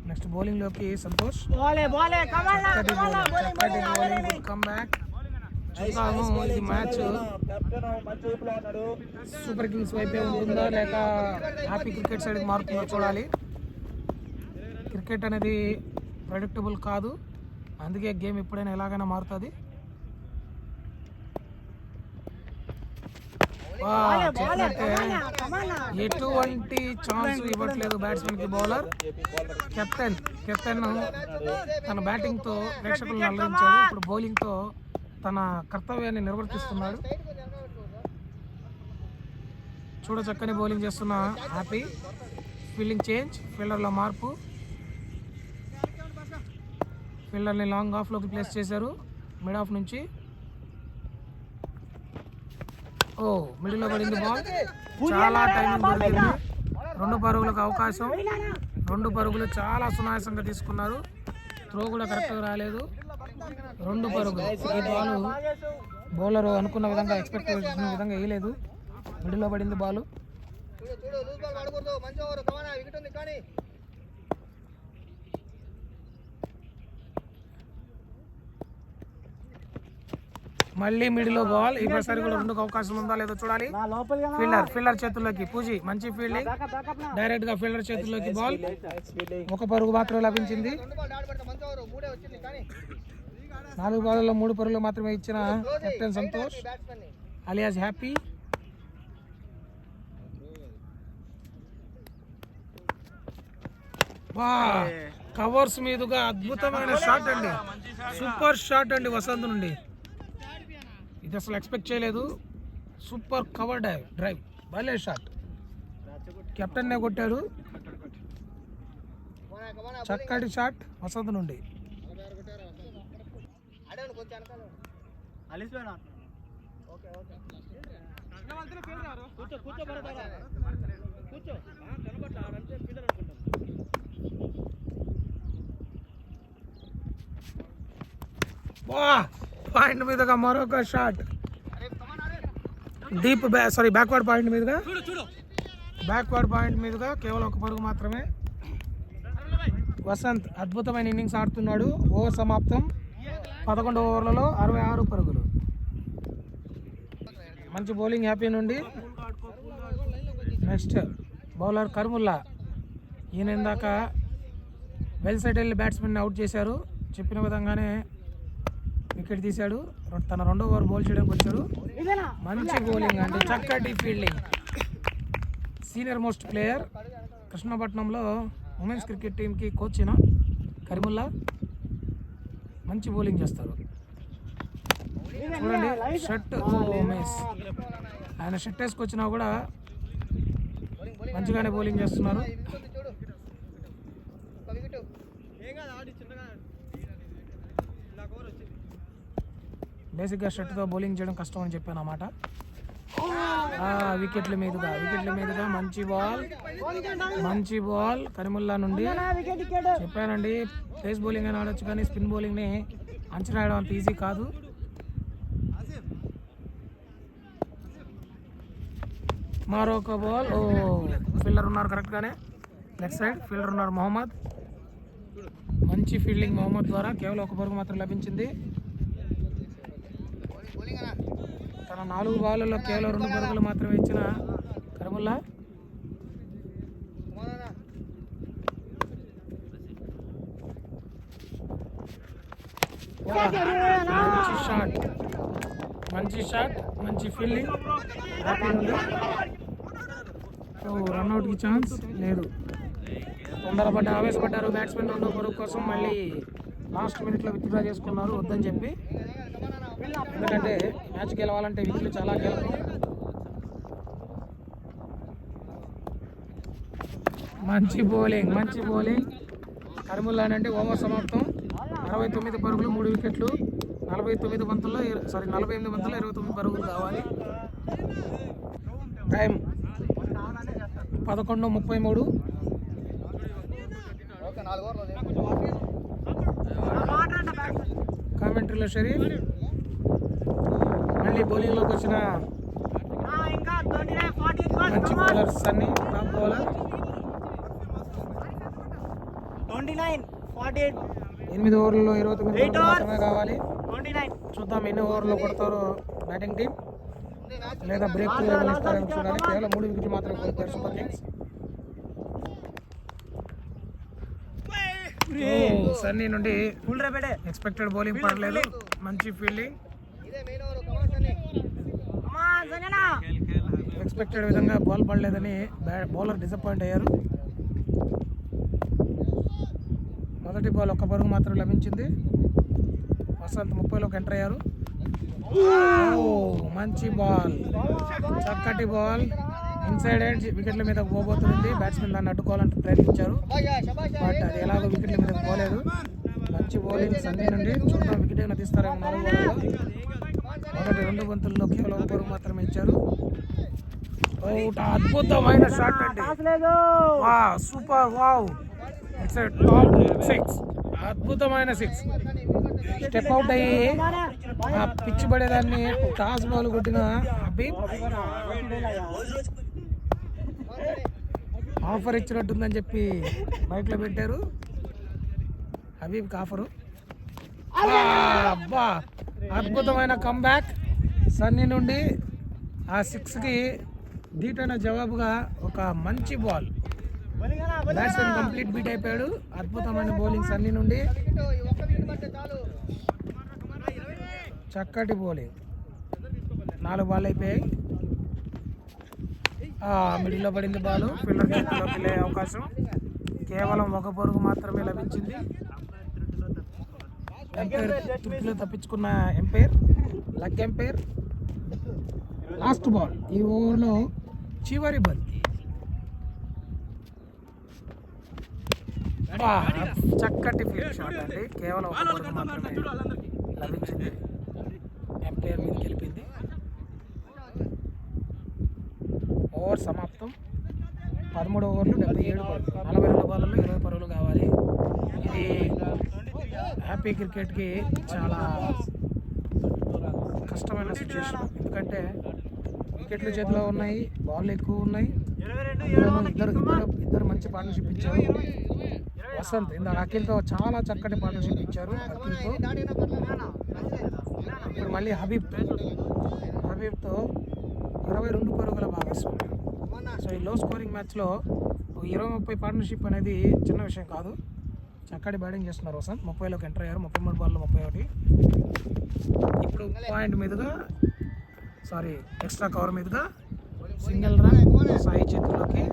నెక్స్ట్ బౌలింగ్లోకి సంతోష్. కమ్ బ్యాక్ చూద్దాము. ఇది మ్యాచ్ సూపర్ కింగ్స్ వైపే ఉంటుందా లేక హ్యాపీ క్రికెట్ సైడ్కి మారుతుందో చూడాలి. క్రికెట్ అనేది ప్రెడిక్టబుల్ కాదు, అందుకే గేమ్ ఎప్పుడైనా ఎలాగైనా మారుతుంది. చెప్పినట్టే ఎటువంటి ఛాన్స్ ఇవ్వట్లేదు బ్యాట్స్మెన్కి బౌలర్. కెప్టెన్ తన బ్యాటింగ్తో ప్రేక్షకులను అలరించాడు, ఇప్పుడు బౌలింగ్తో తన కర్తవ్యాన్ని నిర్వర్తిస్తున్నాడు. చూడ చక్కని బౌలింగ్ చేస్తున్న హ్యాపీ. ఫీల్డింగ్ చేంజ్, ఫీల్డర్లో మార్పు. ఫీల్డర్ని లాంగ్ ఆఫ్లోకి ప్లేస్ చేశారు మిడ్ ఆఫ్ నుంచి. ఓ మిడిల్లో పడింది బాల్, చాలా టైమింగ్ దొరికింది. 2 పరుగులకు అవకాశం, 2 పరుగులు చాలా సునాయాసంగా తీసుకున్నారు. త్రో కూడా కరెక్ట్గా రాలేదు. 2 పరుగులు. ఈ బాల్ బౌలర్ అనుకున్న విధంగా ఎక్స్పెక్ట్ చేసిన విధంగా వేయలేదు. మిడిల్లో పడింది బాల్. మళ్ళీ మిడిల్లో బాల్. ఈసారి కూడా 2కు అవకాశం ఉందా లేదో చూడాలి. ఫీల్డర్ చేతుల్లోకి పూజీ, మంచి ఫీల్డింగ్. డైరెక్ట్ గా ఫీల్డర్ చేతుల్లోకి బాల్. 1 పరుగు మాత్రమే లభించింది. 4 బాల్లో 3 పరుగులు మాత్రమే ఇచ్చిన captain Santosh alias happy. Covers మీదుగా అద్భుతమైన షాట్ అండి, సూపర్ షాట్ అండి వసంత్ నుండి. ఇది అసలు ఎక్స్పెక్ట్ చేయలేదు. సూపర్ కవర్ డ్రైవ్, భలే షాట్. కెప్టెన్నే కొట్టారు. చక్కటి షాట్ వసంత్ నుండి. పాయింట్ మీదుగా మరొక షాట్. డీప్ బ్యాక్వర్డ్ పాయింట్ మీదుగా, బ్యాక్వర్డ్ పాయింట్ మీదుగా కేవలం 1 పరుగు మాత్రమే. వసంత్ అద్భుతమైన ఇన్నింగ్స్ ఆడుతున్నాడు. ఓవర్ సమాప్తం. 11 ఓవర్లలో 66 పరుగులు. మంచి బౌలింగ్ హ్యాపీ నుండి. Next bowler Karimullah. ఈయన ఇందాక వెల్ సైడ్ వెళ్ళి బ్యాట్స్మెన్ అవుట్ చేశారు. చెప్పిన విధంగానే వికెట్ తీశాడు. తన 2వ ఓవర్ బౌల్ చేయడానికి వచ్చాడు. మంచి బౌలింగ్ అండి, చక్కటి ఫీల్డింగ్. సీనియర్ మోస్ట్ ప్లేయర్, కృష్ణపట్నంలో ఉమెన్స్ క్రికెట్ టీంకి కోచ్ అయిన కరీముల్లా మంచి బౌలింగ్ చేస్తారు. చూడండి షర్ట్ మిస్, ఆయన షర్ట్ వేసుకొచ్చినా కూడా మంచిగానే బౌలింగ్ చేస్తున్నారు. బేసిక్గా షర్ట్తో బౌలింగ్ చేయడం కష్టం అని చెప్పాను అన్నమాట. వికెట్ల మీదుగా మంచి బాల్ కరీముల్లా నుండి. చెప్పానండి పేస్ బౌలింగ్ అని ఆడొచ్చు, కానీ స్పిన్ బౌలింగ్ని అంచనా వేయడం అంత ఈజీ కాదు. మరొక బాల్. ఫీల్డర్ ఉన్నారు కరెక్ట్గానే, లెఫ్ట్ సైడ్ ఫీల్డర్ ఉన్నారు మొహమ్మద్. మంచి ఫీల్డింగ్ మొహమ్మద్ ద్వారా కేవలం 1 పరుగు మాత్రం లభించింది. తన 4 బాల్లలో కేవలం 2 పరుగులు మాత్రమే ఇచ్చిన కరీముల్లా. మంచి షాట్, మంచి ఫీల్డింగ్. రన్అట్కి ఛాన్స్ లేదు. ఆవేశపడ్డారు బ్యాట్స్మెన్ 2వ పరుగు కోసం. మళ్ళీ లాస్ట్ మినిట్లో విత్డ్రా చేసుకున్నారు వద్దని చెప్పి. ఎందుకంటే మ్యాచ్ గెలవాలంటే వికెట్లు చాలా కీలకం. మంచి బౌలింగ్ కరీముల్లా అంటే ఓవర్ సమాప్తం. 69 పరుగులు 3 వికెట్లు. 49 బంతుల్లో 48 బంతుల్లో 29 పరుగులు కావాలి. టైం 11:33. కామెంటరీలో షరీఫ్. మళ్ళీ బౌలింగ్లోకి వచ్చిన మంచి బౌలర్ సన్నీ, టాప్ బౌలర్. 8 ఓవర్లలో 29 పరుగులు మాత్రమే కావాలి. చూద్దాం ఎన్ని ఓవర్లో కొడతారో బ్యాటింగ్ టీం, లేదా బ్రేక్ ఇస్తారని చూడాలి. కేవలం 3 వికెట్లు మాత్రమే కోల్పోయారు సూపర్ కింగ్స్. సన్నీ నుండి ఎక్స్పెక్టెడ్ బౌలింగ్ పడలేదు, మంచి ఫీల్డింగ్. ఎక్స్పెక్టెడ్ విధంగా బాల్ పడలేదని బౌలర్ డిసప్పాయింట్ అయ్యారు. మొదటి బాల్ 1 పరుగు మాత్రం లభించింది. వసంత్ 30లోకి ఎంటర్ అయ్యారు. మంచి బాల్, చక్కటి బాల్, ఇన్సైడ్ ఎడ్జ్ వికెట్ల మీద పోబోతుంది. బ్యాట్స్మెన్ దాన్ని అడ్డుకోవాలంటే ప్రయత్నించారు, బట్ అది ఎలాగో వికెట్ల మీద పోలేదు. మంచి బౌలింగ్ సన్నీ నుండి. చూద్దాం వికెట్ ఏమైనా తీస్తారేమో. 4 ఓవర్లలో మొదటి 2 బంతుల్లో కేవలం 1 పరుగు మాత్రమే ఇచ్చారు. అద్భుతమైన షాట్ అండి, సూపర్, వావ్, ఇట్స్ టాప్ 6, అద్భుతమైన 6. స్టెప్ అవుట్ అయ్యి ఆ పిచ్ పడేదాన్ని టాస్ బాల్ కొట్టిన హబీబ్ ఆఫర్ ఇచ్చినట్టుందని చెప్పి బైక్లో పెట్టారు. హబీబ్కి ఆఫరు. అబ్బా, అద్భుతమైన కమ్బ్యాక్ సన్నీ నుండి. ఆ 6కి ధీటైన జవాబుగా ఒక మంచి బాల్. బ్యాట్స్మెన్ కంప్లీట్ బీట్ అయిపోయాడు. అద్భుతమైన బౌలింగ్ సన్నీ నుండి, చక్కటి బౌలింగ్. 4 బాల్ అయిపోయాయి. మిడిల్లో పడింది బాల్, ఫీల్డర్ చేతిలోకి వెళ్ళే అవకాశం. కేవలం 1 పరుగు మాత్రమే లభించింది. ఎంపైర్ తుర్కిలో తప్పించుకున్న umpire, luck umpire. Last ball ఈ ఓవర్లో చివరి బంతి. చక్కటి ఫీల్డ్ షాట్ అండి, కేవలం 1 పరుగు మాత్రమే లభించింది. ఎంపైర్ మీద గెలిపింది. ఓవర్ సమాప్తం. 13 ఓవర్లు 77 పరుగులు, 42 బాల్లో 20 పరుగులు కావాలి. ఇది హ్యాపీ క్రికెట్కి చాలా కష్టమైన సిచ్యువేషన్, ఎందుకంటే వికెట్లు చేతిలో ఉన్నాయి, బాల్ ఎక్కువ ఉన్నాయి. ఇద్దరు మంచి పార్ట్నర్షిప్ ఇచ్చారు. వసంత్ ఇందాక అఖిల్తో చాలా చక్కటి పార్ట్నర్షిప్ ఇచ్చారు. అఖిల్తో ఇప్పుడు మళ్ళీ హబీబ్తో 22 పరుగుల భాగస్వామ్యం. సో ఈ లో స్కోరింగ్ మ్యాచ్లో 20-30 పార్ట్నర్షిప్ అనేది చిన్న విషయం కాదు. చక్కటి బ్యాటింగ్ చేస్తున్నారు వసంత్. 30లోకి ఎంటర్ అయ్యారు. 33 బాల్లో 31. ఇప్పుడు పాయింట్ మీదుగా ఎక్స్ట్రా కవర్ మీదుగా సింగిల్ రన్ సాయి చేతుల్లోకి.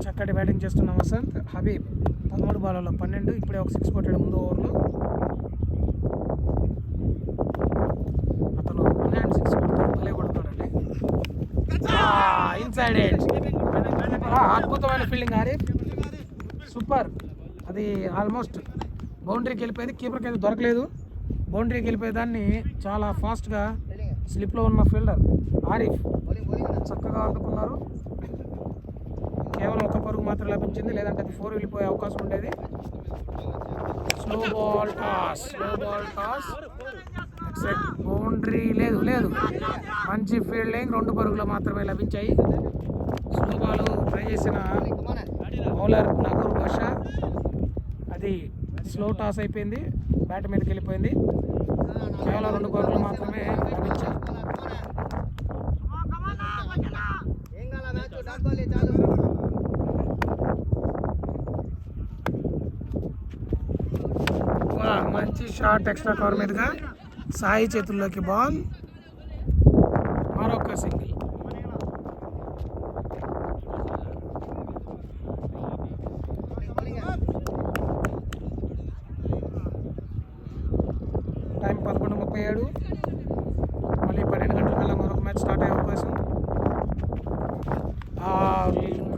చక్కటి బ్యాటింగ్ చేస్తున్న వసంత్. హబీబ్ 13 బాల్లో 12, ఇప్పుడే ఒక 6 కొట్టాడు ముందు ఓవర్లో. అతను 106 కొడతాడు, భలే కొడతాడండి. ఇన్సైడ్ ఎడ్జ్, అద్భుతమైన ఫీల్డింగ్ ఆరిఫ్, సూపర్. అది ఆల్మోస్ట్ బౌండరీకి వెళ్ళిపోయేది, కీపర్కి అయితే దొరకలేదు. బౌండరీకి వెళ్ళిపోయేదాన్ని చాలా ఫాస్ట్గా స్లిప్లో ఉన్న ఫీల్డర్ ఆరిఫ్ చక్కగా అందుకున్నారు. కేవలం 1 పరుగు మాత్రం లభించింది, లేదంటే అది 4 వెళ్ళిపోయే అవకాశం ఉండేది. స్లో బాల్ టాస్, బౌండరీ లేదు. మంచి ఫీల్డింగ్, 2 పరుగులు మాత్రమే లభించాయి. స్లో బాల్ ట్రై చేసిన బౌలర్ నగూర్ బాషా, అది స్లో టాస్ అయిపోయింది, బ్యాట్ మీదకి వెళ్ళిపోయింది. కేవలం 2 పరుగులు మాత్రమే లభించాయి. మంచి షాట్ ఎక్స్ట్రా కవర్ మీదుగా సాయి చేతుల్లోకి బాల్, మరొక సింగిల్. టైం 11:37. మళ్ళీ 12 గంటల కల్లా మరొక మ్యాచ్ స్టార్ట్ అయ్యే అవకాశం.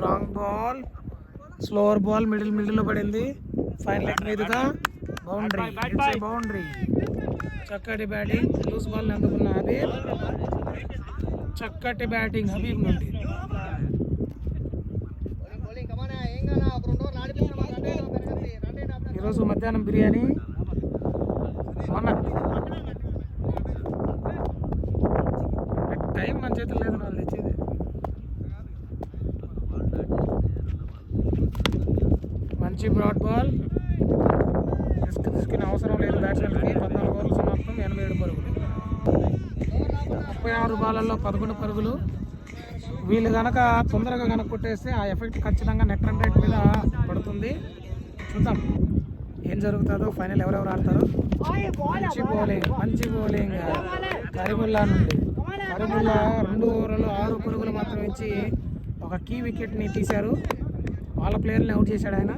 Wrong ball, slower ball middle లో పడింది. ఫైన్ లెగ్ మీదుగా బౌండరీ. చక్కటి బ్యాటింగ్. లూజ్ బాల్ అందుకున్న హబీబ్. చక్కటి బ్యాటింగ్ హబీబ్ నుండి. ఈరోజు మధ్యాహ్నం బిర్యానీ మొన్న టైం మన చేతులు లేదు, వాళ్ళు తెచ్చేది. మంచి బ్రాడ్ బాల్. రిస్క్ తీసుకునే అవసరం లేదు బ్యాట్స్మెన్కి. 14 ఓవర్లు సమాప్తం. 87 పరుగులు. 36 బాలల్లో 11 పరుగులు. వీళ్ళు కనుక తొందరగా కనుక కొట్టేస్తే ఆ ఎఫెక్ట్ ఖచ్చితంగా నెట్ రన్ రేట్ మీద పడుతుంది. చూద్దాం ఏం జరుగుతుందో. ఫైనల్ ఎవరెవరు ఆడతారు. మంచి బౌలింగ్ కరీముల్లా నుండి. కరీముల్లా 2 ఓవర్లలో 6 పరుగులు మాత్రం ఇచ్చి ఒక కీ వికెట్ని తీశారు. వాళ్ళ ప్లేయర్ని అవుట్ చేశాడు ఆయన.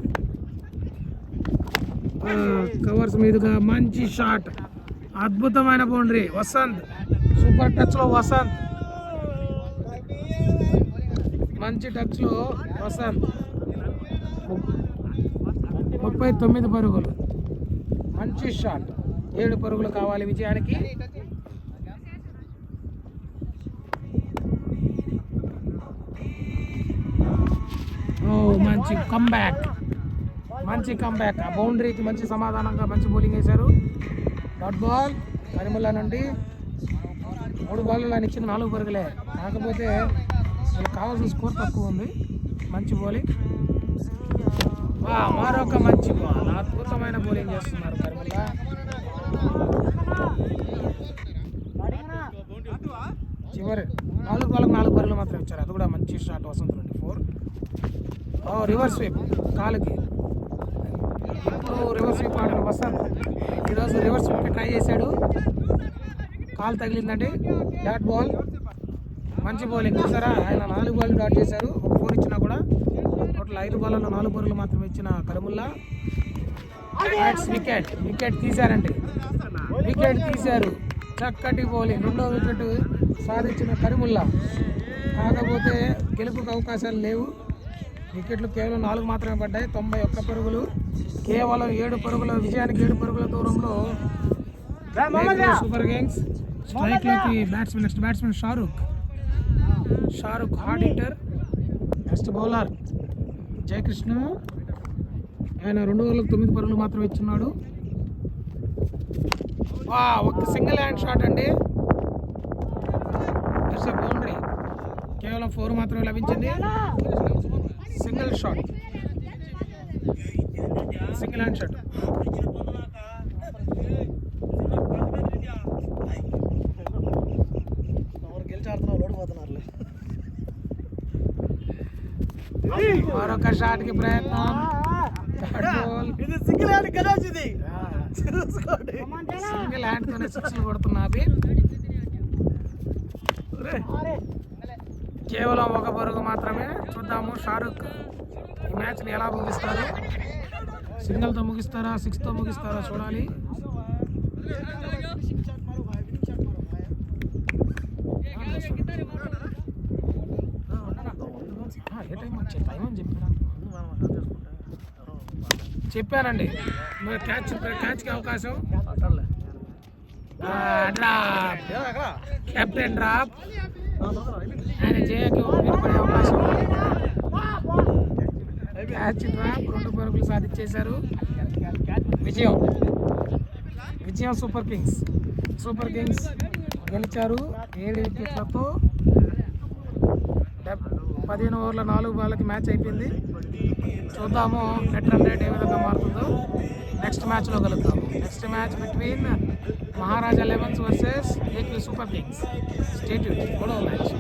కవర్స్ మీదుగా మంచి షాట్. అద్భుతమైన బౌండరీ. వసంత్ సూపర్ టచ్లో వసంత్. మంచి టచ్లో వసంత్. 39 పరుగులు. మంచి షాట్. 7 పరుగులు కావాలి విజయానికి. మంచి కంబ్యాక్. ఆ బౌండరీకి మంచి సమాధానంగా మంచి బౌలింగ్ వేశారు. డాట్ బాల్ కరీముల్లా నుండి. 3 బాల్లో ఆయన ఇచ్చిన 4 పరుగులే. కాకపోతే వీళ్ళకి కావాల్సిన స్కోర్ తక్కువ ఉంది. మంచి బౌలింగ్. మరొక మంచి బాల్. అద్భుతమైన బౌలింగ్ చేస్తున్నారు కరీముల్లా. చివరి 4 బాల్లకు 4 పరుగులు మాత్రం ఇచ్చారు. అది కూడా మంచి షాట్ వసంత్ నుండి. 4. రివర్స్ స్వీప్ కాలుకి. ఇప్పుడు రివర్స్ స్వీప్ ఆడిన వసంత్ ఈరోజు రివర్స్ స్వీప్ ట్రై చేశాడు. కాలు తగిలిందండి. Dot ball. మంచి బౌలింగ్ చూసారా. ఆయన 4 బాల్ డాట్ చేశారు. ఒక 4 ఇచ్చినా కూడా టోటల్ 5 బాల్లో 4 పరుగులు మాత్రం ఇచ్చిన కరీముల్లా. వికెట్ తీశారండి. వికెట్ తీశారు. చక్కటి బౌలింగ్. 2వ వికెట్ సాధించిన కరీముల్లా. కాకపోతే గెలుపుకు అవకాశాలు లేవు. వికెట్లు కేవలం 4 మాత్రమే పడ్డాయి. 91 పరుగులు. కేవలం 7 పరుగుల విజయానికి 7 పరుగుల దూరంలో సూపర్ కింగ్స్. స్ట్రైక్లోకి next batsmen Shahrukh hard hitter. Next bowler Jayakrishna. ఆయన 2 ఓవర్లకు 9 పరుగులు మాత్రం ఇచ్చున్నాడు. ఒక సింగిల్ హ్యాండ్ షాట్ అండి. బౌండరీ. కేవలం 4 మాత్రమే లభించింది. Single shot. Single hand shot. మరొక షాట్ కి ప్రయత్నం. సింగిల్ హ్యాండ్ తోనే 6 కొడుతున్నది. కేవలం 1 పరుగు మాత్రమే. చూద్దాము షారుఖ్ ఈ మ్యాచ్ని ఎలా ముగిస్తారు. సింగిల్తో ముగిస్తారా, 6తో ముగిస్తారా చూడాలి. ఏ టైం వచ్చే టైం అని చెప్పానండి. క్యాచ్కి అవకాశం. Captain drop. ఆయన జయకి నిలబడే అవకాశం. Catch drop. 2 పరుగులు సాధించేశారు. విజయం సూపర్ కింగ్స్ గెలిచారు 7 వికెట్లతో. 15 ఓవర్ల 4 బాళ్ళకి మ్యాచ్ అయిపోయింది. చూద్దాము నెట్ రన్ రేట్ ఏ విధంగా మారుతుందో. నెక్స్ట్ మ్యాచ్లో కలుద్దాం. నెక్స్ట్ మ్యాచ్ బిట్వీన్ మహారాజా 11s versus AP super Kings. Stay tuned. 3వ మ్యాచ్.